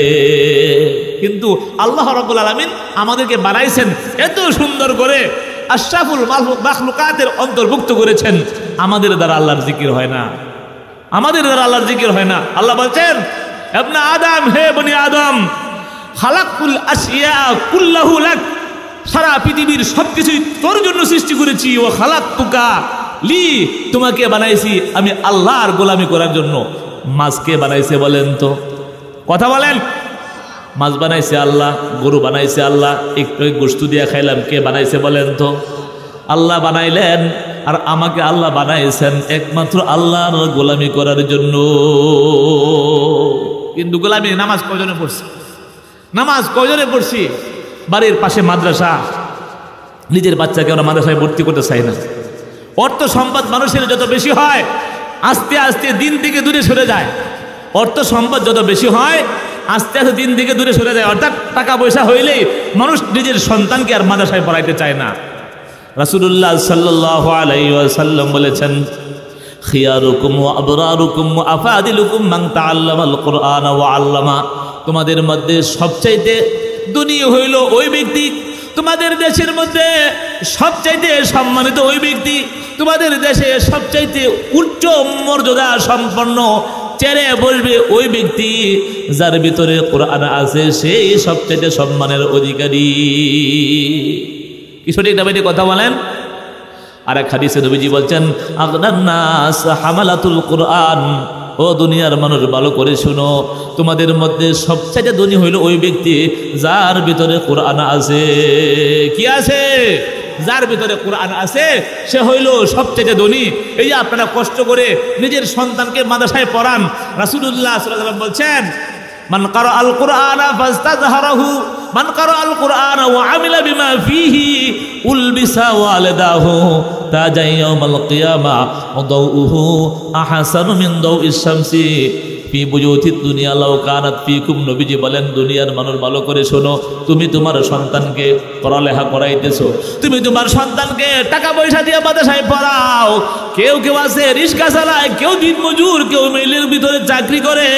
কিন্তু আল্লাহ রাব্বুল আলামিন আমাদেরকে বানাইছেন এত সুন্দর করে, আশরাফুল মাখলুকাতের অন্তর্ভুক্ত করেছেন, আমাদের দ্বারা আল্লাহর জিকির হয় না, আমাদের দ্বারা আল্লাহর জিকির হয় না। আল্লাহ বলছেন, ইবনে আদম, হে বনি আদম, খালাকুল আশিয়া কুল্লাহু লাক, সারা পৃথিবীর সবকিছুই তোর জন্য সৃষ্টি করেছি। ও খালাকতুকা লি, তোমাকে বানাইছি আমি আল্লাহর গোলামি করার জন্য। মাছকে বানাইছে বলেন তো? কথা বলেন। মাছ বানাইছে আল্লাহ, গরু বানাইছে আল্লাহ, একটু গোশত দিয়া খাইলাম, কে বানাইছে বলেন তো? আল্লাহ বানাইলেন। আর আমাকে আল্লাহ বানাইছেন একমাত্র আল্লাহর গোলামি করার জন্য। কিন্তু গোলামি নামাজ কয়জনে পড়ছি? নামাজ কয়জনে পড়ছি? বাড়ির পাশে মাদ্রাসা, নিজের বাচ্চাকে ওরা মাদ্রাসায় ভর্তি করতে চায় না। অর্থ সম্পদ মানুষের যত বেশি হয়, আস্তে আস্তে দিন থেকে দূরে সরে যায়। অর্থ সম্পদ যত বেশি হয়, আস্তে আস্তে দিন থেকে দূরে সরে যায়। অর্থাৎ টাকা পয়সা হইলেই মানুষ নিজের সন্তানকে আর মাদ্রাসায় পড়াইতে চায় না। রাসূলুল্লাহ সাল্লাল্লাহু আলাইহি ওয়াসাল্লাম বলেছেন, খিয়ারুকুম ওয়া আবরারুকুম ওয়া আফাদিলুকুম মান তাআল্লামাল কুরআন ওয়া আল্লামা, তোমাদের মধ্যে সবচাইতে দুনিয়া হইল ওই ব্যক্তি, তোমাদের দেশের মধ্যে সবচাইতে সম্মানিত ওই ব্যক্তি, তোমাদের দেশে সবচাইতে উচ্চ মর্যাদা সম্পন্ন চেয়ারে বসবে ওই ব্যক্তি যার ভিতরে কোরআন আছে, সেই সবচাইতে সম্মানের অধিকারী। কি সঠিক না বেটি কথা বলেন? আর এক হাদিসে নবীজি বলছেন, আগনান নাস হামালাতুল কোরআন। ও দুনিয়ার মানুষ, ভালো করে শুনো, তোমাদের মধ্যে সবচেয়ে ধনী হইল ওই ব্যক্তি যার ভিতরে কোরআন আছে। কি আছে? যার ভিতরে কোরআন আছে সে হইল সবচেয়ে ধনী। এই যে আপনারা কষ্ট করে নিজের সন্তানকে মাদ্রাসায় পড়ান, রাসূলুল্লাহ সাল্লাল্লাহু আলাইহি ওয়াসাল্লাম বলছেন, মান কারা আল কোরআন ফাস্তাযহারাহু মান কারা আল কোরআন ওয়া আমিলা বিমা ফীহি উলবিসা ওয়ালাদাহু তাজা ইয়াউমাল কিয়ামা ওয়া দাউহু আহসানু মিন দাউইশ শামসি ফি বুয়ুতিদ দুনিয়া লাউ কানাত ফীকুম। নবীজি বলেন, দুনিয়ার মানুষ, ভালো করে শোনো, তুমি তোমার সন্তানকে পড়ালেখা করাইতেছো, তুমি তোমার সন্তানকে টাকা পয়সা দিয়ে মাদ্রাসায় পড়াও। কেউ কেউ আছে রিক্সা চালায়, কেউ দিনমজুর, কেউ মেইলের ভিতরে চাকরি করে,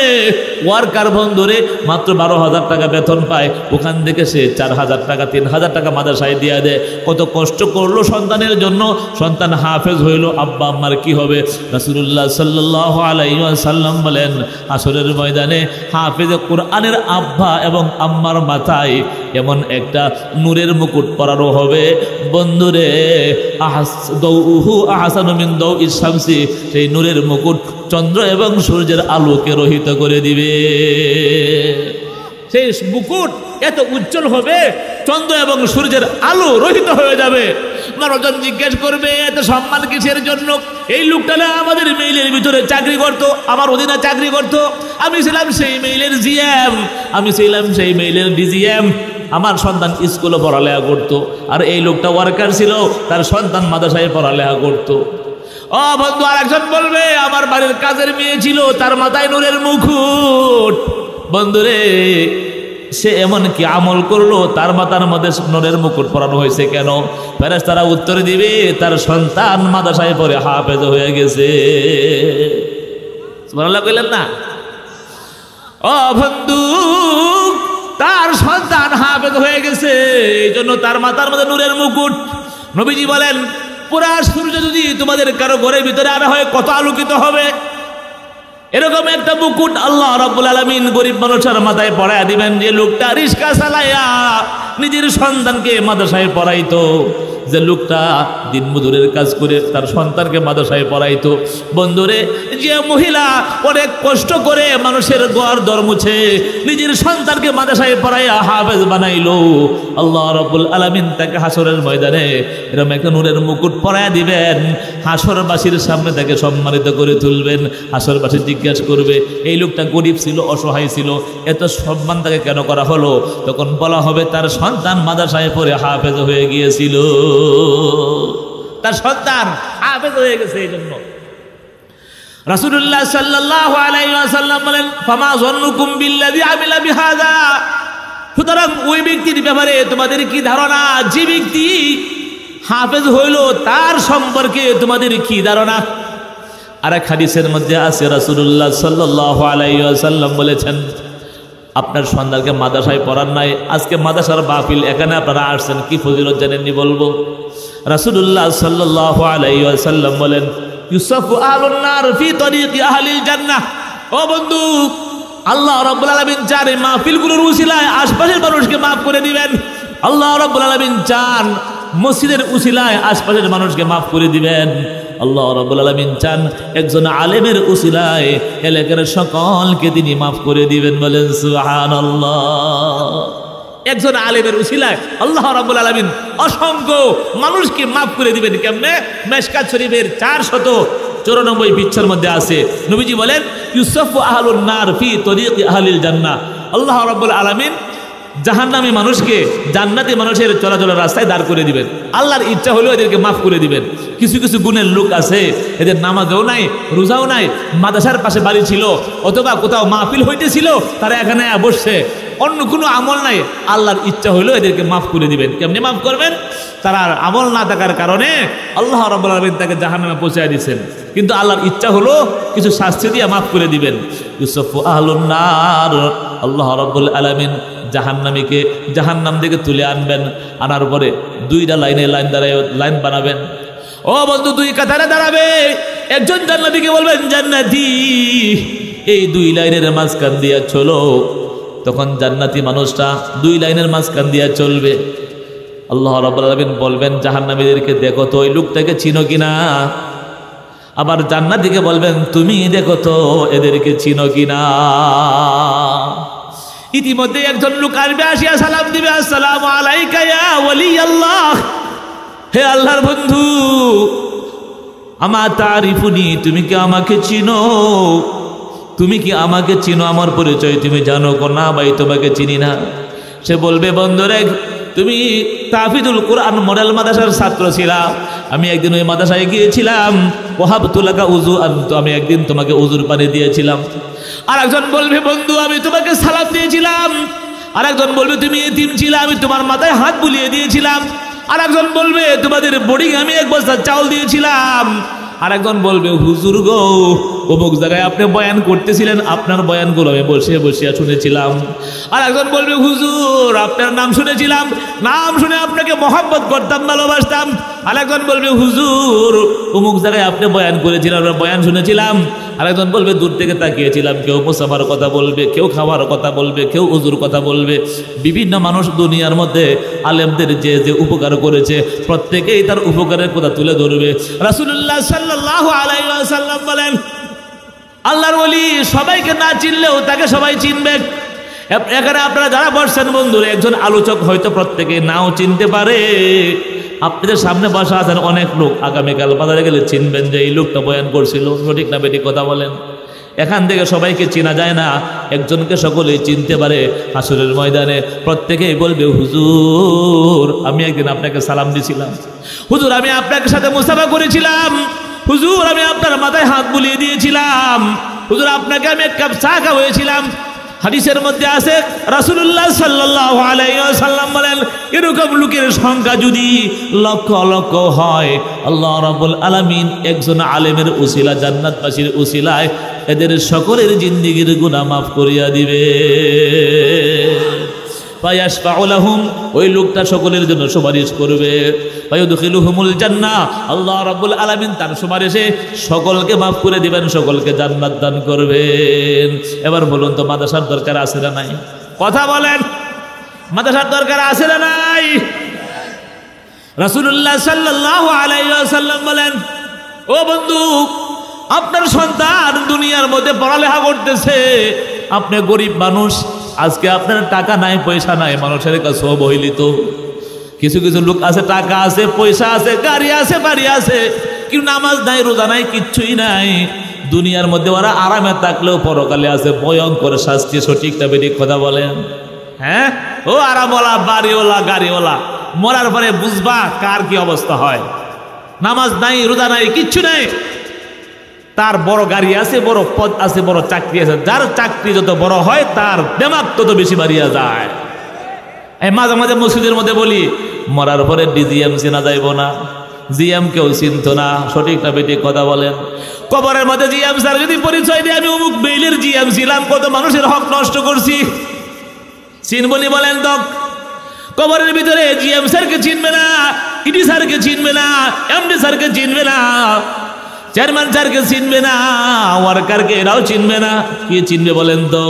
ওয়ার্কার বন্ধুরে মাত্র 12,000 টাকা বেতন পায়, ওখান থেকে সে 4,000 টাকা 3,000 টাকা মাদ্রাসায় দিয়ে দেয়। কত কষ্ট করলো সন্তানের জন্য, সন্তান হাফেজ হইল, আব্বা আম্মার কি হবে? রাসূলুল্লাহ সাল্লাল্লাহু আলাইহি ওয়াসাল্লাম বলেন, আসরের ময়দানে হাফেজে কোরআনের আব্বা এবং আম্মার মাথায় এমন একটা নূরের মুকুট পরানো হবে, বন্ধুরে, দাউহু আহসানু মিন দাউইশ শামসি, সেই নূরের মুকুট চন্দ্র এবং সূর্যের আলোকে রহিত করে দিবে। সেই মুকুট এত উজ্জ্বল হবে, চন্দ্র এবং সূর্যের আলো রহিত হয়ে যাবে। মানুষজন জিজ্ঞেস করবে, এত সম্মান কিসের জন্য? এই লোকটা না আমাদের মেইলের ভিতরে চাকরি করত, আমার অধীনে চাকরি করত, আমি ছিলাম সেই মেইলের জিএম, আমি ছিলাম সেই মেইলের ডিজিএম, আমার সন্তান স্কুলে পড়ালেখা করতো, আর এই লোকটা ওয়ার্কার ছিল, তার সন্তান মাদ্রাসায় পড়ালেখা করতো। ও বন্ধু, আর একজন বলবে, আমার বাড়ির কাজের মেয়ে ছিল, তার মাথায় নূরের মুকুট। বন্ধুরে, সে এমন কি আমল করলো, তার মাথার মধ্যে নূরের মুকুট পরানো হয়েছে কেন? ফেরেশতারা উত্তর দিবে, তার সন্তান মাদ্রাসায় পড়ে হাফেজ হয়ে গেছে। সুবহানাল্লাহ কইলেন না? ও বন্ধু, তার সন্তান হাফেজ হয়ে গেছে, এই জন্য তার মাথার মধ্যে নূরের মুকুট। নবীজি বলেন, পুরা সূর্য যদি তোমাদের কারো ঘরের ভিতরে আনা হয়, কত আলোকিত হবে। এরকম একটা মুকুট আল্লাহ রাব্বুল আলামিন গরিব মানুষের মাথায় পরায় দিবেন। যে লোকটা রিক্সা চালাইয়া নিজের সন্তানকে মাদ্রাসায় পড়াইতো, যে লোকটা দিনমজুরের কাজ করে তার সন্তানকে মাদ্রাসায় পড়াইতো, বন্ধুরে, যে মহিলা অনেক কষ্ট করে মানুষের ঘর দর মুছে নিজের সন্তানকে মাদ্রাসায় পড়াইয়া হাফেজ বানাইলো, আল্লাহ রাব্বুল আলামিন তাকে হাসরের ময়দানে এরকম একটা নূরের মুকুট পরায়া দিবেন। হাসরবাসীর সামনে তাকে সম্মানিত করে তুলবেন। হাসরবাসী জিজ্ঞাসা করবে, এই লোকটা গরিব ছিল, অসহায় ছিল, এত সম্মান তাকে কেন করা হলো? তখন বলা হবে, তার সন্তান মাদ্রাসায় পড়ে হাফেজ হয়ে গিয়েছিল, তার সন্তান হাফেজ হয়ে গেছে। এই জন্য রাসূলুল্লাহ সাল্লাল্লাহু আলাইহি ওয়াসাল্লাম বলেন, ফামা যন্নুকুম বিল্লাযী আমিলা বিহাযা। সুতরাং ওই ব্যক্তির ব্যাপারে তোমাদের কি ধারণা? যে ব্যক্তি হাফেজ হইল, তার সম্পর্কে তোমাদের কি ধারণা? আর এক হাদিসের মধ্যে আছে, রাসূলুল্লাহ সাল্লাল্লাহু আলাইহি ওয়াসাল্লাম বলেছেন, আপনার সন্তানকে মাদ্রাসায় পড়ান নাই, আজকে মাদ্রাসার মাহফিল, এখানে আপনারা আসছেন, কি ফজিলত জানেননি বলবো? রাসূলুল্লাহ সাল্লাল্লাহু আলাইহি ওয়াসাল্লাম বলেন, ইউসাফু আহলুন নার ফি তরিকি আহলিল জান্নাহ। ও বন্ধু, আল্লাহ রাব্বুল আলামিন চান এই মাহফিলগুলোর উসিলায় আশপাশের মানুষকে মাফ করে দিবেন। আল্লাহ রাব্বুল আলামিন চান মসজিদের উসিলায় আশপাশের মানুষকে মাফ করে দিবেন। আল্লাহ রাব্বুল আলামিন চান একজন আলেমের উসিলায় এলাকার সকলকে তিনি মাফ করে দিবেন। বলেন সুবহানাল্লাহ। একজন আলেমের উসিলায় আল্লাহ রাব্বুল আলামিন অসংখ্য মানুষকে মাফ করে দিবেন। কেমনে? মিশকাত শরীফের 494 পৃষ্ঠার মধ্যে আছে, নবীজি বলেন, ইউসাফু আহলুন নার ফি তরিকি আহলিল জান্নাহ। আল্লাহ রাব্বুল আলামিন জাহান্নামী মানুষকে জান্নাতি মানুষের চলাচলের রাস্তায় দাঁড় করে দিবেন। আল্লাহর ইচ্ছা হলেও এদেরকে মাফ করে দিবেন। কিছু কিছু গুণের লোক আছে, এদের নামাজও নাই, রোজাও নাই, মাদ্রাসার পাশে বাড়ি ছিল, অথবা কোথাও মাহফিল হইতেছিল, তারা এখানে বসছে, অন্য কোনো আমল নাই। আল্লাহর ইচ্ছা হলেও এদেরকে মাফ করে দিবেন। কেমনি মাফ করবেন? তারা আমল না থাকার কারণে আল্লাহ রাব্বুল আলামিন তাকে জাহান্নামে পৌঁছায় দিয়েছেন, কিন্তু আল্লাহর ইচ্ছা হলো কিছু শাস্তি দিয়ে মাফ করে দিবেন। ইউসুফু আহলুন নার আল্লাহ রাব্বুল আলামিন জাহান্নামীকে জাহান্নাম থেকে তুলে আনবেন। আনার পরে দুইটা লাইন বানাবেন। ও বন্ধু, দুই কাতারে দাঁড়াবে। একজন জান্নাতীকে বলবেন, জান্নাতি এই দুই লাইনের মাঝখান দিয়া চলো। তখন জান্নাতি মানুষটা দুই লাইনের মাঝখান দিয়া চলবে। আল্লাহ রাব্বুল আলামিন বলবেন জাহান্নামীদেরকে, দেখো তো ওই লোকটাকে চিনো কিনা। আবার জান্নাতীকে বলবেন, তুমি দেখো তো এদেরকে চিনো কিনা। ইতিমধ্যে একজন লোক আসবে, আসিয়া সালাম দিবে, আসসালামু আলাইকা ইয়া ওয়ালি আল্লাহ। হে আল্লাহর বন্ধু, আমা তারিফুনি, তুমি কি আমাকে চিনো? তুমি কি আমাকে চিনো? আমার পরিচয় তুমি জানো? না ভাই, তোমাকে চিনি না। সে বলবে, বন্ধুরে, তুমি তাহফিজুল কোরআন মডেল মাদ্রাসার ছাত্র ছিলা। আমি একদিন ওই মাদ্রাসায় গিয়েছিলাম, ওয়াহাবতুলাকা উযু, আমি একদিন তোমাকে উযুর পানি দিয়েছিলাম। আর একজন বলবে, বন্ধু আমি তোমাকে সালাম দিয়েছিলাম। আর একজন বলবে, তুমি এতিম ছিলা, আমি তোমার মাথায় হাত বুলিয়ে দিয়েছিলাম। আর একজন বলবে, তোমাদের বোর্ডিং আমি এক বস্তা চাউল দিয়েছিলাম। আর একজন বলবে, হুজুর গো, অমুক জায়গায় আপনি বয়ান করতেছিলেন, আপনার বয়ানগুলো আমি বসিয়া শুনেছিলাম। আর একজন বলবে, হুজুর আপনার নাম শুনেছিলাম, নাম শুনে আপনাকে মহব্বত করতাম, ভালোবাসতাম। আর একজন বলবে, হুজুর অমুক জায়গায় আপনি বয়ান করেছিলেন, আমরা বয়ান শুনেছিলাম। আর একজন বলবে, দূর থেকে তাকিয়েছিলাম। কেউ মুসাফার কথা বলবে, কেউ খাওয়ার কথা বলবে, কেউ উজুর কথা বলবে। বিভিন্ন মানুষ দুনিয়ার মধ্যে আলেমদের যে যে উপকার করেছে, প্রত্যেকেই তার উপকারের কথা তুলে ধরবে। রাসূলুল্লাহ সাল্লাল্লাহু আলাইহি ওয়াসাল্লাম বলেন, আল্লাহর ওলি সবাইকে না চিনলেও তাকে সবাই চিনবে। এখানে আপনারা যারা বসছেন বন্ধুরা, একজন আলোচক হয়তো প্রত্যেকে নাও চিনতে পারে। আপনাদের সামনে বসা আছেন অনেক লোক, আগামীকাল বাজারে গেলে চিনবেন যে এই লোকটা বয়ান করছিল। সঠিক না বেঠিক কথা বলেন? এখান থেকে সবাইকে চেনা যায় না, একজনকে সকলেই চিনতে পারে। হাসরের ময়দানে প্রত্যেকেই বলবে, হুজুর আমি একদিন আপনাকে সালাম দিয়েছিলাম, হুজুর আমি আপনাকে সাথে মুসাফা করেছিলাম, হুজুর আমি আপনার মাথায় হাত বুলিয়ে দিয়েছিলাম, হুজুর আপনাকে আমি এক কাপ চা খাওয়াইছিলাম। হাদিসের মধ্যে আছে, রাসূলুল্লাহ সাল্লাল্লাহু আলাইহি ওয়াসাল্লাম বলেন, এরকম লোকের সংখ্যা যদি লক্ষ লক্ষ হয়, আল্লাহ রাব্বুল আলামিন একজন আলেমের উসিলা, জান্নাতবাসীর উসিলায় এদের সকলের জিন্দেগীর গুনাহ মাফ করিয়া দিবে। ফায়াশফাউ লাহুম, ওই লোকটা সকলের জন্য সুপারিশ করবে। ফায়ুদখিলুহুমুল জান্নাহ, আল্লাহ রাব্বুল আলামিন তার সুপারিশে সকলকে মাফ করে দিবেন, সকলকে জান্নাত দান করবেন। এবার বলুন তো, মাদ্রাসার দরকার আছে না নাই? কথা বলেন, মাদ্রাসার দরকার আছে না নাই? রাসূলুল্লাহ সাল্লাল্লাহু আলাইহি ওয়াসাল্লাম বলেন, ও বন্ধু, আপনার সন্তান দুনিয়ার মধ্যে পড়ালেখা করতেছে, আপনি গরিব মানুষ, আজকে আপনার টাকা নাই, পয়সা নাই, মানুষের কাছে অবহেলিত। কিছু কিছু লোক আছে, টাকা আছে, পয়সা আছে, গাড়ি আছে, বাড়ি আছে, কিন্তু নামাজ নাই, রোজা নাই, কিচ্ছুই নাই। দুনিয়ার মধ্যে ওরা আরামে থাকলেও পরকালে আছে ভয়ঙ্কর শাস্তি। সঠিকটা বেঠিক কথা বলেন? হ্যাঁ, ও আরামওয়ালা, বাড়িওয়ালা, গাড়িওয়ালা, মরার পরে বুঝবা কার কি অবস্থা হয়। নামাজ নাই, রোজা নাই, কিচ্ছু নাই, তার বড় গাড়ি আছে, বড় পদ আছে, বড় চাকরি আছে। যার চাকরি যত বড় হয় তার দেমাগ তত বেশি বাড়িয়া যায়। এই মাঝে মাঝে মসজিদের মধ্যে বলি, মরার পরে ডিজিএম চেনা যাইব না, জিএম কেউ চিনত না। সঠিক না বেঠিক কথা বলেন? কবরের মধ্যে জিএম স্যার যদি পরিচয় দিয়ে, আমি অমুক বেইলের জিএম ছিলাম, কত মানুষের হক নষ্ট করছি, চিনবনি বলেন তো? কবরের ভিতরে জিএম স্যারকে চিনবে না, ইডি স্যারকে চিনবে না, এমডি স্যারকে চিনবে না, চেয়ারম্যান স্যারকে চিনবে না, ওয়ার্কারকে এরাও চিনবে না। কি চিনবে বলেন তো?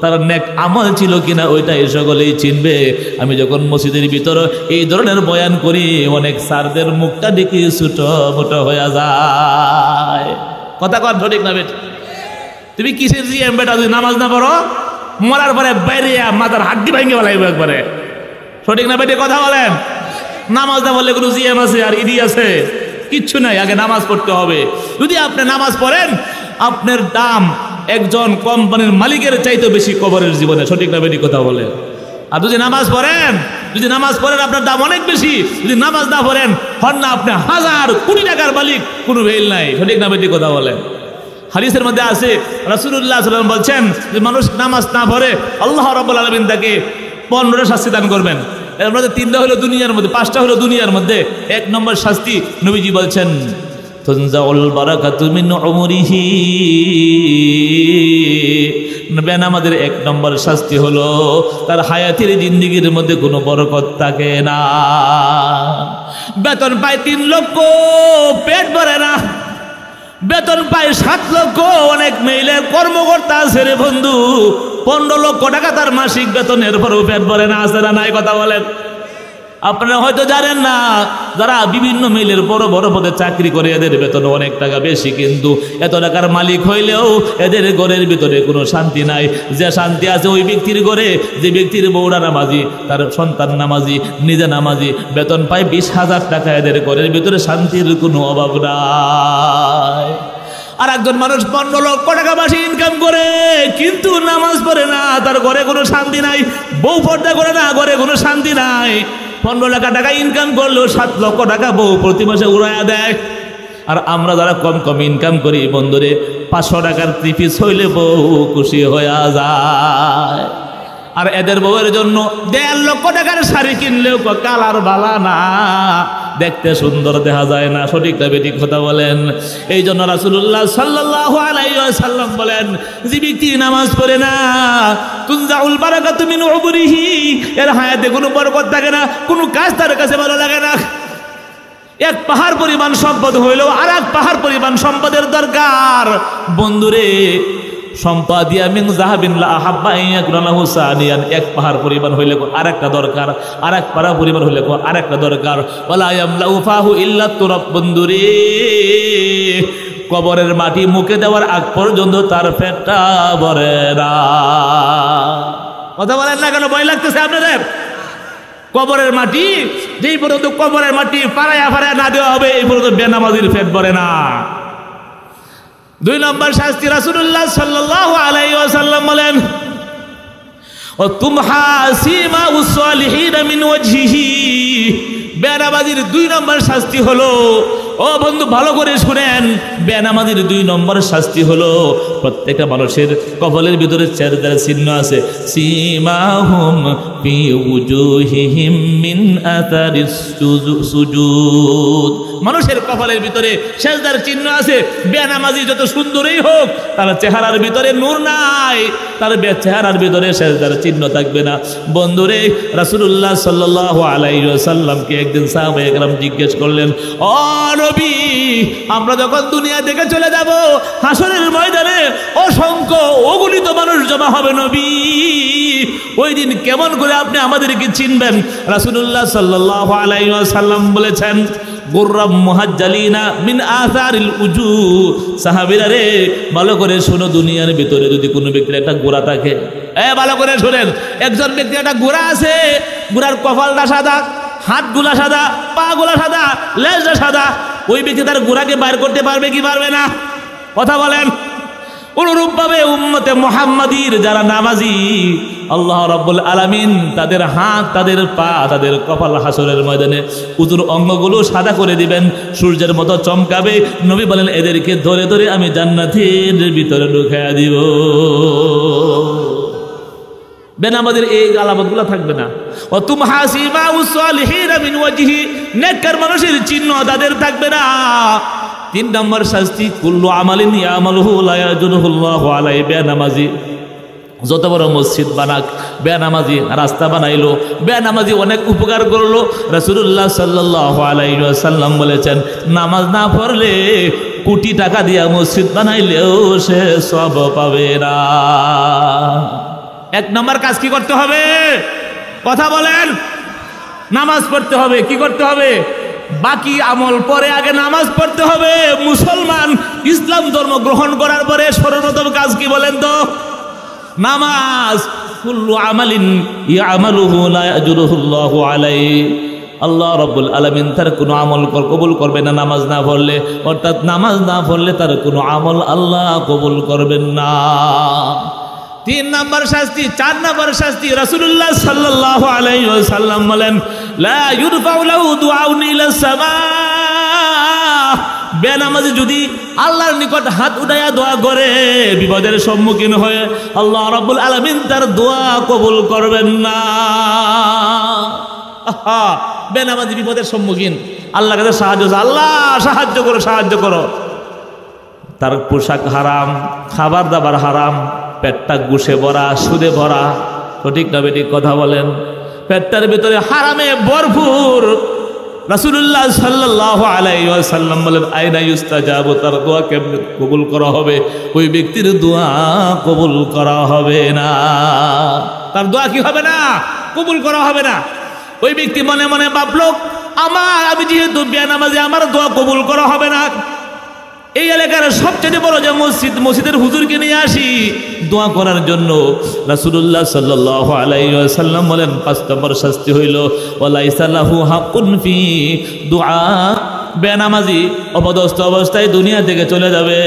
তার নেক আমল ছিল কিনা ওইটাই সকলেই চিনবে। আমি যখন মসজিদের ভিতরে এই ধরনের বয়ান করি, অনেক স্যারদের মুখটা দেখি ছোট মোটো হয়ে যায়। কথা কন সঠিক না বেটা? তুমি কিসের জিএম বেটা, যদি নামাজ না পড়ো, মরার পরে বাইরে মাথার হাড্ডি ভাঙে বলাইব একবারে। সঠিক না বেটে কথা বলেন? নামাজ না বললে কোনো জিএম আছে আর ইডি আছে? কিচ্ছু নাই, আগে নামাজ পড়তে হবে। যদি আপনি নামাজ পড়েন, আপনার দাম একজন কোম্পানির মালিকের চাইতে বেশি কবরের জীবনে। সঠিক না বেঠিক কথা বলে? আর যদি নামাজ পড়েন, আপনার দাম অনেক বেশি। যদি নামাজ না পড়েন, হন না আপনি হাজার কোটি টাকার মালিক, কোনো ভেল নাই। সঠিক না বেঠিক কথা বলেন? হাদিসের মধ্যে আছে, রাসূলুল্লাহ সাল্লাল্লাহু আলাইহি ওয়াসাল্লাম বলছেন, যে মানুষ নামাজ না পড়ে আল্লাহ রাব্বুল আলামিন তাকে 15টা শাস্তি দান করবেন। এর মধ্যে 3টা হলো দুনিয়ার মধ্যে, 5টা হলো দুনিয়ার মধ্যে। 1 নম্বর শাস্তি নবীজি বলছেন, তুনজাউল বারাকাতু মিন উমরিহি। বেনামাজের এক নম্বর শাস্তি হলো তার হায়াতের জিন্দেগির মধ্যে কোনো বরকত থাকে না। বেতন পায় 3 লক্ষ, পেট ভরে না। বেতন পায় 7 লক্ষ, অনেক মেইলের কর্মকর্তা আছে রে বন্ধু, 15 লক্ষ টাকা তার মাসিক বেতন, এরপরেও পেট ভরে না, আছে না নাই? কথা বলেন। আপনারা হয়তো জানেন না, যারা বিভিন্ন মেইলের বড় বড় পদে চাকরি করে এদের বেতন অনেক টাকা বেশি, কিন্তু এত টাকার মালিক হইলেও এদের ঘরের ভিতরে কোনো শান্তি নাই। যে শান্তি আছে ওই ব্যক্তির ঘরে, যে ব্যক্তির বউরা নামাজি, তার সন্তান নামাজি, নিজে নামাজি, বেতন পায় 20,000 টাকা, এদের ঘরের ভিতরে শান্তির কোনো অভাব নাই। আর একজন মানুষ 15 লক্ষ টাকা মাসে ইনকাম করে কিন্তু নামাজ পড়ে না, তার ঘরে কোনো শান্তি নাই। বউ পর্দা করে না, ঘরে কোনো শান্তি নাই। 15 লাখ টাকা ইনকাম করলেও 7 লক্ষ টাকা বউ প্রতি মাসে উড়াইয়া দেয়। আর আমরা যারা কম কম ইনকাম করি বন্ধুরে, 500 টাকার 3 পিস হইলে বউ খুশি হয়ে যায়। আর এদের বউয়ের জন্য 1.5 লক্ষ টাকার শাড়ি কিনলেও কালার বালা না, দেখতে সুন্দর দেখা যায় না। সঠিকটা বেঠিক কথা বলেন। এই জন্য রাসূলুল্লাহ সাল্লাল্লাহু আলাইহি ওয়াসাল্লাম বলেন, যে ব্যক্তি নামাজ পড়ে না, তুনজাউল বারাকাতু মিন উমরিহি, এর হায়াতে কোনো বরকত থাকে না, কোনো কাজ তার কাছে ভালো লাগে না। এক পাহাড় পরিমাণ সম্পদ হইলেও আর এক পাহাড় পরিমাণ সম্পদের দরকার বন্ধুরে। সম্পাদিয়া মিন যাহাবিন লা আহাব্বা ইয়াকুনা লাহু সানিয়ান, এক পাহাড় পরিমাণ হইলে আরেকটা দরকার, আরেক পাহাড় পরিমাণ হইলে আরেকটা দরকার। ওয়ালা ইয়ামলাউ ফাহু ইল্লা তুরাব, বন্ধুরে কবরের মাটি মুখে দেওয়ার আগ পর্যন্ত তার পেটটা ভরে না। কথা বলেন না কেন? ভয় লাগতেছে আপনাদের? কবরের মাটি, যেই পর্যন্ত কবরের মাটি ফাড়াইয়া ফাড়াইয়া না দেওয়া হবে, এই পর্যন্ত বেনামাজির পেট ভরে না। 2 নম্বর শাস্তি রাসূলুল্লাহ সাল্লাল্লাহু আলাইহি ওয়াসাল্লাম বলেন, ও তুমহা সিমা উসসালিহিন মিন ওয়াজহিহি। বেনামাজির 2 নম্বর শাস্তি হলো, ও বন্ধু ভালো করে শুনেন, বেনামাজির 2 নম্বর শাস্তি হলো, প্রত্যেকটা মানুষের কপালের ভিতরে চেহারার চিহ্ন আছে। সিমাহুম ফি উজুহিহিম মিন আতারিস সুজুদ। মানুষের কপালের ভিতরে সেজদার চিহ্ন আছে। বেনামাজি যত সুন্দরই হোক, তার চেহারার ভিতরে নূর নাই, তার চেহারার ভিতরে সেজদার চিহ্ন থাকবে না। বন্ধুরে রাসূলুল্লাহ সাল্লাল্লাহু আলাইহি ওয়াসাল্লামকে একদিন সাহাবায়ে কেরাম জিজ্ঞেস করলেন, ও নবী, আমরা যখন দুনিয়া থেকে চলে যাব, হাসরের ময়দানে অসংখ্য অগণিত মানুষ জমা হবে নবী, ওই দিন কেমন করে আপনি আমাদেরকে চিনবেন? রাসূলুল্লাহ সাল্লাল্লাহু আলাইহি ওয়াসাল্লাম বলেছেন, গুররাম মুহাজ্জালিনা মিন আসারিল উজু। সাহাবীরা রে, ভালো করে শোনো, দুনিয়ার ভিতরে যদি কোনো ব্যক্তির একটা গোরা থাকে, ভালো করে শোনেন, একজন ব্যক্তির একটা গোরা আছে, গোরার কপালটা সাদা, হাতগুলা সাদা, পাগুলা সাদা, লেজটা সাদা, ওই ব্যক্তি তার গোরাকে বাইর করতে পারবে কি পারবে না? কথা বলেন। অনুরূপভাবে উম্মতে মুহাম্মাদীর যারা নামাজি, আল্লাহ রাব্বুল আলামিন তাদের হাত, তাদের পা, তাদের কপাল হাসরের ময়দানে উজুর অঙ্গগুলো সাদা করে দিবেন, সূর্যের মতো চমকাবে। নবী বলেন, এদেরকে ধরে ধরে আমি জান্নাতের ভিতরে ঢুকাইয়া দিব। বেনামাজির এই আলামতগুলো থাকবে না। ও তুমহা সিমা উসসালিহিন মিন ওয়াজহি, নেককার মানুষের চিহ্ন তাদের থাকবে না। 3 নম্বর শাস্তি, কুল্লু আমালিন ইয়ামালুহু লা ইয়াজুরুহুল্লাহু আলাইহি। বেনামাজি যত বড় মসজিদ বানাক, বেনামাজি রাস্তা বানাইলো, বেনামাজি অনেক উপকার করলো, রাসূলুল্লাহ সাল্লাল্লাহু আলাইহি ওয়াসাল্লাম বলেছেন, নামাজ না পড়লে কোটি টাকা দিয়া মসজিদ বানাইলেও সে সওয়াব পাবে না। 1 নম্বর কাজ কি করতে হবে? কথা বলেন। নামাজ পড়তে হবে। কি করতে হবে? বাকি আমল পরে, আগে নামাজ পড়তে হবে। মুসলমান ইসলাম ধর্ম গ্রহণ করার পরে সর্বপ্রথম কাজ কি বলেন তো? নামাজ। কুল্লু আমালিন ইয়ামালুহু লা ইয়াজুরুহুল্লাহু আলাইহি। আল্লাহ রাব্বুল আলামিন তার কোনো আমল কবুল করবে না নামাজ না পড়লে, অর্থাৎ নামাজ না পড়লে তার কোনো আমল আল্লাহ কবুল করবেন না। 3 নম্বর শাস্তি, 4 নম্বর শাস্তি, রাসূলুল্লাহ সাল্লাল্লাহু আলাইহি ওয়াসাল্লাম বলেন, লা ইউরফাউ লাহু দুআউন ইলাস সামা। বেনামাজি যদি আল্লাহর নিকট হাত উঠাইয়া দোয়া করে, বিপদের সম্মুখীন হয়ে, আল্লাহ রাব্বুল আলামিন তার দোয়া কবুল করবেন না। বেনামাজি বিপদের সম্মুখীন, আল্লাহর কাছে সাহায্য, আল্লাহ সাহায্য করো, সাহায্য করো। তার পোশাক হারাম, খাবার দাবার হারাম, পেটটা ঘুষে ভরা, সুদে ভরা। সঠিক না বেঠিক কথা বলেন? পেটটার ভিতরে হারামে ভরপুর। রাসূলুল্লাহ সাল্লাল্লাহু আলাইহি ওয়াসাল্লাম বলেন, আইনা ইউস্তাজাবু, তার দোয়া কেমনে কবুল করা হবে? ওই ব্যক্তির দোয়া কবুল করা হবে না। তার দোয়া কি হবে না? কবুল করা হবে না। ওই ব্যক্তি মনে মনে ভাবলো, আমি যেহেতু বেনামাজি, আমার দোয়া কবুল করা হবে না। এই এলাকার সবচেয়ে বড় যে মসজিদের হুজুরকে নিয়ে আসি দোয়া করার জন্য। রাসূলুল্লাহ সাল্লাল্লাহু আলাইহি ওয়াসাল্লাম বলেন, 5 নম্বর শাস্তি হইল ওয়ালাইসা লাহু হাক্কুন ফি দুআ, বেনামাজি অপদস্থ অবস্থায় দুনিয়া থেকে চলে যাবে।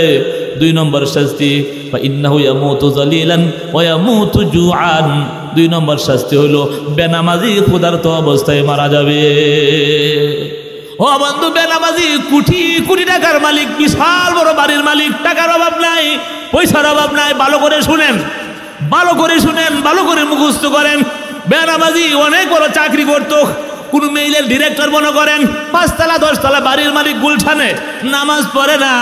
2 নম্বর শাস্তি ফা ইন্নাহু ইয়ামুতু যালিলান ওয়া ইয়ামুতু জুআন, 2 নম্বর শাস্তি হইল বেনামাজি ক্ষুধার্ত অবস্থায় মারা যাবে। ও বন্ধু, বেনামাজি কোটি কোটি টাকার মালিক, বিশাল বড় বাড়ির মালিক, টাকার অভাব নাই, পয়সার অভাব নাই। ভালো করে শুনেন, ভালো করে শুনেন, ভালো করে মুখস্থ করেন। বেনামাজি অনেক বড় চাকরি করতো, কোন মেইলের ডিরেক্টর মনে করেন, 5 তলা 10 তলা বাড়ির মালিক, গুলশানে নামাজ পড়ে না।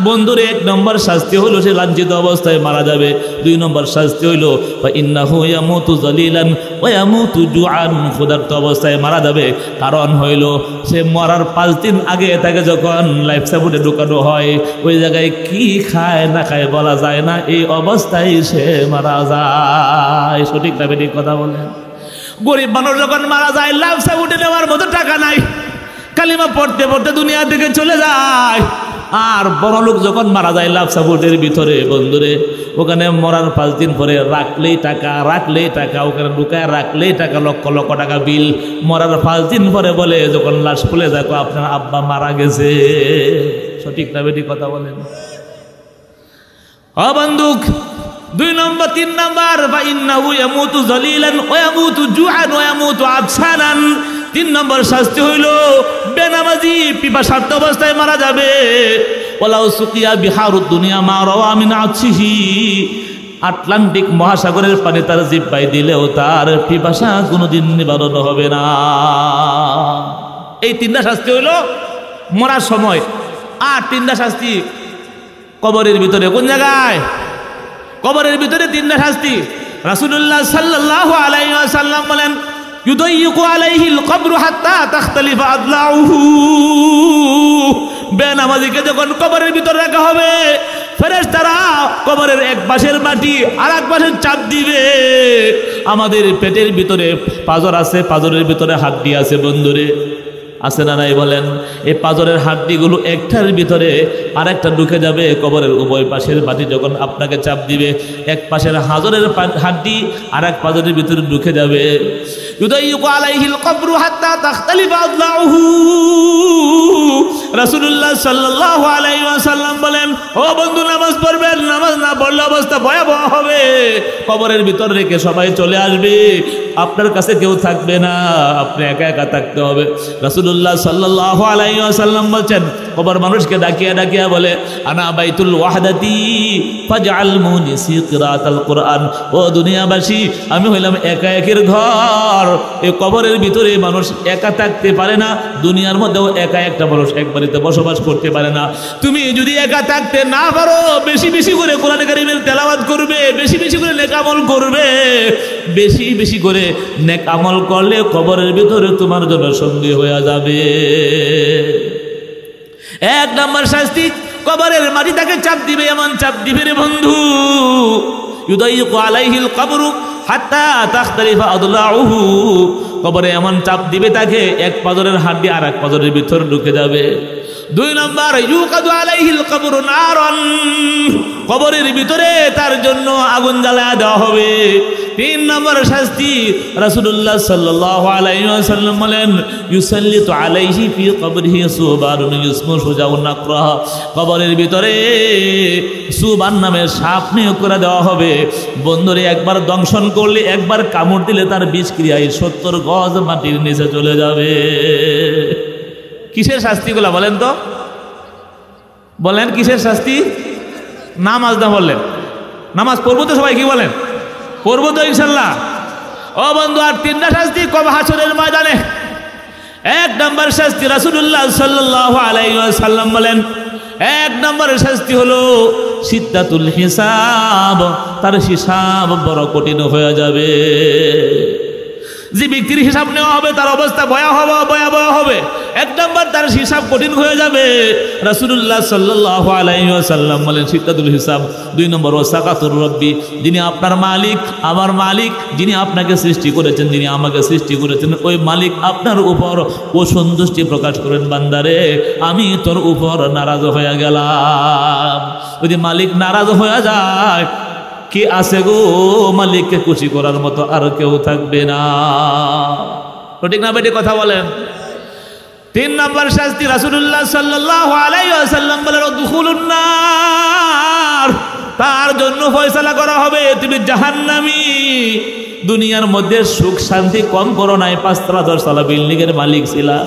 বন্ধুরে 1 নম্বর শাস্তি হলো সে লাঞ্ছিত অবস্থায় মারা যাবে। 2 নম্বর শাস্তি হইলো ইন্নাহু ইয়ামুতু যালিলান ওয়া ইয়ামুতু জুআন, ক্ষুধার্ত অবস্থায় মারা যাবে। কারণ হইল সে মরার 5 দিন আগে তাকে যখন লাইফ সাপোর্টে ঢুকানো হয়, ওই জায়গায় কি খায় না খায় বলা যায় না, এই অবস্থায় সে মারা যায়। সঠিক না বেঠিক কথা বলেন? গরিব মানুষ যখন মারা যায়, লাইফ সাপোর্টে নেওয়ার মতো টাকা নাই, কালিমা পড়তে পড়তে দুনিয়া থেকে চলে যায়। আর বড় লোক যখন মারা যায় লাইফ সাপোর্টের ভিতরে, বন্ধুরে ওখানে মরার 5 দিন পরে রাখলেই টাকা, রাখলেই টাকা, ওখানে ঢুকায় রাখলেই টাকা, লক্ষ লক্ষ টাকা বিল। মরার 5 দিন পরে বলে যখন লাশ খুলে দেখো আপনার আব্বা মারা গেছে। সঠিক না বেঠিক কথা বলেন? ও বন্ধুক, 2 নম্বর 3 নম্বর বা ইন্নাহু ইয়ামুতু যালিলান ওয়া ইয়ামুতু জুআন ওয়া ইয়ামুতু আতশানান, 3 নম্বর শাস্তি হইল বেনামাজি পিপাসার্ত অবস্থায় মারা যাবে। ওয়ালাউ সুকিয়া বিহারুদ দুনিয়া মা রাওয়া মিন আতশিহি, আটলান্টিক মহাসাগরের পানি তার জিহ্বায় দিলেও তার পিপাসা কোনোদিন নিবারণ হবে না। এই 3টা শাস্তি হইল মরার সময়। আর 3টা শাস্তি কবরের ভিতরে। কোন জায়গায়? কবরের ভিতরে 3টা শাস্তি। রাসূলুল্লাহ সাল্লাল্লাহু আলাইহি ওয়াসাল্লাম বলেন, ইউদাইয়িকু আলাইহিল কবরু হাত্তা তাখতালিফা আদলাউহু, বেনামাজিকে যখন কবরের ভিতরে রাখা হবে, ফেরেশতারা কবরের এক পাশের মাটি আর এক পাশের চাপ দিবে। আমাদের পেটের ভিতরে পাঁজর আছে, পাঁজরের ভিতরে হাড্ডি আছে, বন্ধুরে আছে না নাই বলেন? এই পাঁজরের হাড্ডিগুলো একটার ভিতরে আরেকটা ঢুকে যাবে। কবরের উভয় পাশের মাটি যখন আপনাকে চাপ দিবে, এক পাশের হাজরের হাড্ডি আর এক পাঁজরের ভিতরে ঢুকে যাবে। ইউদাইয়িকু আলাইহিল কবরু হাত্তা তাখতালিফা আদলাউহু, রাসূলুল্লাহ সাল্লাল্লাহু আলাইহি ওয়াসাল্লাম বলেন, ও বন্ধু নামাজ পড়বেন, নামাজ না পড়লে অবস্থা ভয়াবহ হবে। কবরের ভিতর রেখে সবাই চলে আসবে, আপনার কাছে কেউ থাকবে না, আপনি একা একা থাকতে হবে। রাসূলুল্লাহ সাল্লাল্লাহু আলাইহি ওয়াসাল্লাম বলেন, কবর মানুষকে ডাকিয়া ডাকিয়া বলে, আনা বাইতুল ওয়াহদাতি ফাজআল মুনিসি কিরাআতাল কুরআন, ও দুনিয়াবাসী আমি হইলাম একা একের ঘর। এই কবরের ভিতরে মানুষ একা থাকতে পারে না, দুনিয়ার মধ্যেও একা একটা মানুষ এক বাড়িতে বসবাস করতে পারে না। তুমি যদি একা থাকতে না পারো, বেশি বেশি করে কোরআন কারীমের তেলাওয়াত করবে, বেশি বেশি করে নেক আমল করবে। বেশি বেশি করে নেক আমল করলে কবরের ভিতরে তোমার জন্য সঙ্গী হয়ে যাবে। 1 নম্বর শাস্তি, কবরের মাটি তাকে চাপ দিবে, এমন চাপ দিবে রে বন্ধু, ইউদাইয়িকু আলাইহিল কবরু হাত্তা তাখতালিফা আদলাউহু, কবরে এমন চাপ দিবে তাকে এক পাঁজরের হাড্ডি আর এক পাঁজরের ভিতর ঢুকে যাবে। 2 নম্বর, ইউকাদু আলাইহিল কবরু নারান, কবরের ভিতরে তার জন্য আগুন জ্বালায়া দেওয়া হবে। 3 নম্বর শাস্তি, রাসূলুল্লাহ সাল্লাল্লাহু আলাইহি ওয়াসাল্লাম বলেন, ইউসাল্লিতু আলাইহি ফি কবরিহি সুবারুন ইসমু সুজাউন নাকরা, কবরের ভিতরে সুবান নামের সাপ নিয়োগ করে দেওয়া হবে। বন্ধুরে একবার দংশন করলে, একবার কামড় দিলে তার বিষক্রিয়ায় 70 গজ মাটির নিচে চলে যাবে। কিসের শাস্তিগুলা বলেন তো? বলেন কিসের শাস্তি? নামাজ না বললেন? নামাজ পড়বো তো সবাই? কি বলেন? পড়বো তো ইনশাল্লাহ? ও ও বন্ধু, আর তিনটা শাস্তি কব হাসরের ময়দানে। এক নম্বর শাস্তি রাসূলুল্লাহ সাল্লাল্লাহু আলাইহি ওয়াসাল্লাম বলেন, এক নম্বরের শাস্তি হলো সিদ্দাতুল হিসাব, তার হিসাব বড় কঠিন হয়ে যাবে। যে ব্যক্তির হিসাব নেওয়া হবে তার অবস্থা ভয়াবহ হবে। এক নম্বর তার হিসাব কঠিন হয়ে যাবে। রাসূলুল্লাহ সাল্লাল্লাহু আলাইহি ওয়াসাল্লাম বলেন সিদ্দাতুল হিসাব। দুই নম্বর ওয়াসাকাতুর রব্বি, যিনি আপনার মালিক, আমার মালিক, যিনি আপনাকে সৃষ্টি করেছেন, যিনি আমাকে সৃষ্টি করেছেন, ওই মালিক আপনার উপর অসন্তুষ্টি প্রকাশ করেন, বান্দারে আমি তোর উপর নারাজ হয়ে গেলাম। যদি মালিক নারাজ হয়ে যায়, কি আছে গো মালিককে খুশি করার মতো আর কেউ থাকবে না। ঠিক না বেটি, কথা বলেন। তিন নম্বর শাস্তি রাসূলুল্লাহ সাল্লাল্লাহু আলাইহি ওয়াসাল্লাম বলেন দুখুলুন নার, তার জন্য ফয়সালা করা হবে তুমি জাহান্নামী। দুনিয়ার মধ্যে সুখ শান্তি কম করো নাই, 5-10 বিল্ডিং এর মালিক ছিলা,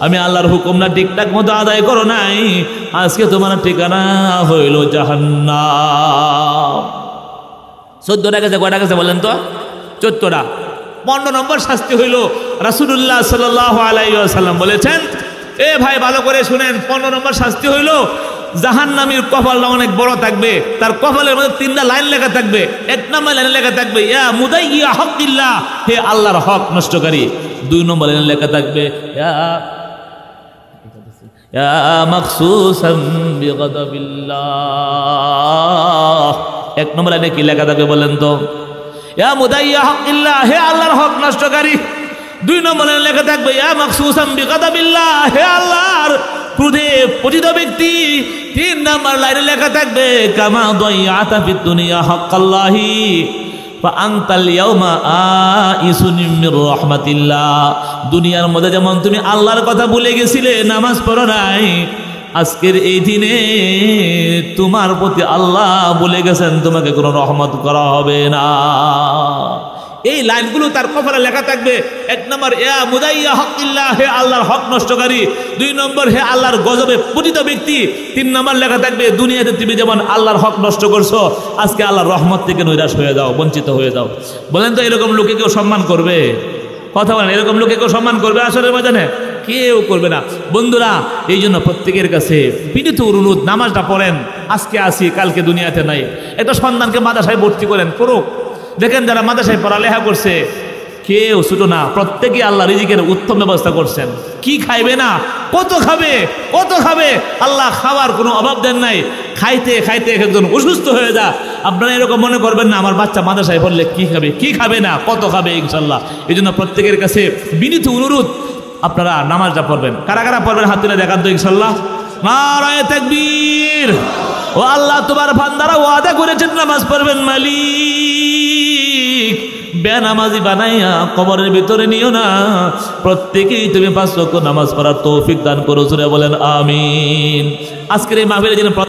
আমি আল্লাহর হুকুম না ঠিকঠাক মতো আদায় করো নাই, আজকে তোমার ঠিকানা হইল জাহান্নাম। 14টা গেছে, কয়টা গেছে বলেন তো? 14টা। 15 নম্বর শাস্তি হইল রাসূলুল্লাহ সাল্লাল্লাহু আলাইহি ওয়াসাল্লাম বলেছেন, এ ভাই ভালো করে শুনেন, 15 নম্বর শাস্তি হইল জাহান্নামীর কপালটা অনেক বড় থাকবে, তার কপালের মধ্যে 3টা লাইন লেখা থাকবে। এক নম্বর লাইনে লেখা থাকবে ইয়া মুদাইয়্যা হকিল্লাহ, হে আল্লাহর হক নষ্টকারী। 2 নম্বর লাইনে লেখা থাকবে ইয়া মাখসুসাম বিগাদাবিল্লাহ। 1 নম্বর লাইনে কি লেখা থাকবে বলেন তো? ইয়া মুদাইয়্যা হকিল্লাহ, হে আল্লাহর হক নষ্টকারী। 2 নম্বর লাইনে লেখা থাকবে ইয়া মাখসুসাম বিগাদাবিল্লাহ, হে আল্লাহর ক্রোধে পতিত ব্যক্তি। 3 নম্বর লাইনে লেখা থাকবে কামা দাইয়াতা ফিদ দুনিয়া হাক্কাল্লাহি ফা আনতাল ইয়াউমা আইসুন মির রাহমাতিল্লাহ। দুনিয়ার মধ্যে যেমন তুমি আল্লাহর কথা ভুলে গেছিলে, নামাজ পড়ো নাই, আজকের এই দিনে তোমার প্রতি আল্লাহ বলে গেছেন তোমাকে কোনো রহমত করা হবে না। এই লাইনগুলো তার কপালে লেখা থাকবে। 1 নম্বর ইয়া মুদাইয়্যা হকিল্লাহ, হে আল্লাহর হক নষ্টকারী। 2 নম্বর হে আল্লাহর গজবে পতিত ব্যক্তি। 3 নম্বর লেখা থাকবে দুনিয়াতে তুমি যেমন আল্লাহর হক নষ্ট করছো, আজকে আল্লাহর রহমত থেকে নৈরাশ হয়ে যাও, বঞ্চিত হয়ে যাও। বলেন তো এরকম লোকে কেউ সম্মান করবে? কথা বলেন, এরকম লোকে কেউ সম্মান করবে আসরের ময়দানে? কেউ করবে না। বন্ধুরা, এই জন্য প্রত্যেকের কাছে বিনীত অনুরোধ, নামাজটা পড়েন। আজকে আসি, কালকে দুনিয়াতে নাই। একটা সন্তানকে মাদ্রাসায় ভর্তি করেন, করুক। দেখেন যারা মাদ্রাসায় পড়ালেখা করছে কেউ ছোট না, প্রত্যেকে আল্লাহ রিজিকের উত্তম ব্যবস্থা করছেন। কি খাইবে না, কত খাবে, কত খাবে, আল্লাহ খাওয়ার কোনো অভাব দেন নাই। খাইতে খাইতে একজন অসুস্থ হয়ে যা। আপনারা এরকম মনে করবেন না আমার বাচ্চা মাদ্রাসায় পড়লে কি খাবে, কি খাবে না, কত খাবে ইনশাল্লাহ। এই জন্য প্রত্যেকের কাছে বিনীত অনুরোধ, আপনারা নামাজটা পড়বেন। কারা কারা পড়বেন হাত তুলে দেখান তো ইনশাল্লাহ। নারায়ে তাকবীর। ও আল্লাহ, তোমার বান্দারা ওয়াদা করেছেন নামাজ পড়বেন মালিক, বেনামাজি বানাইয়া কবরের ভিতরে নিও না। প্রত্যেকেই তুমি 5 ওয়াক্ত নামাজ পড়ার তৌফিক দান করো, জোরে বলেন আমিন। আজকের এই মাহফিলে যিনি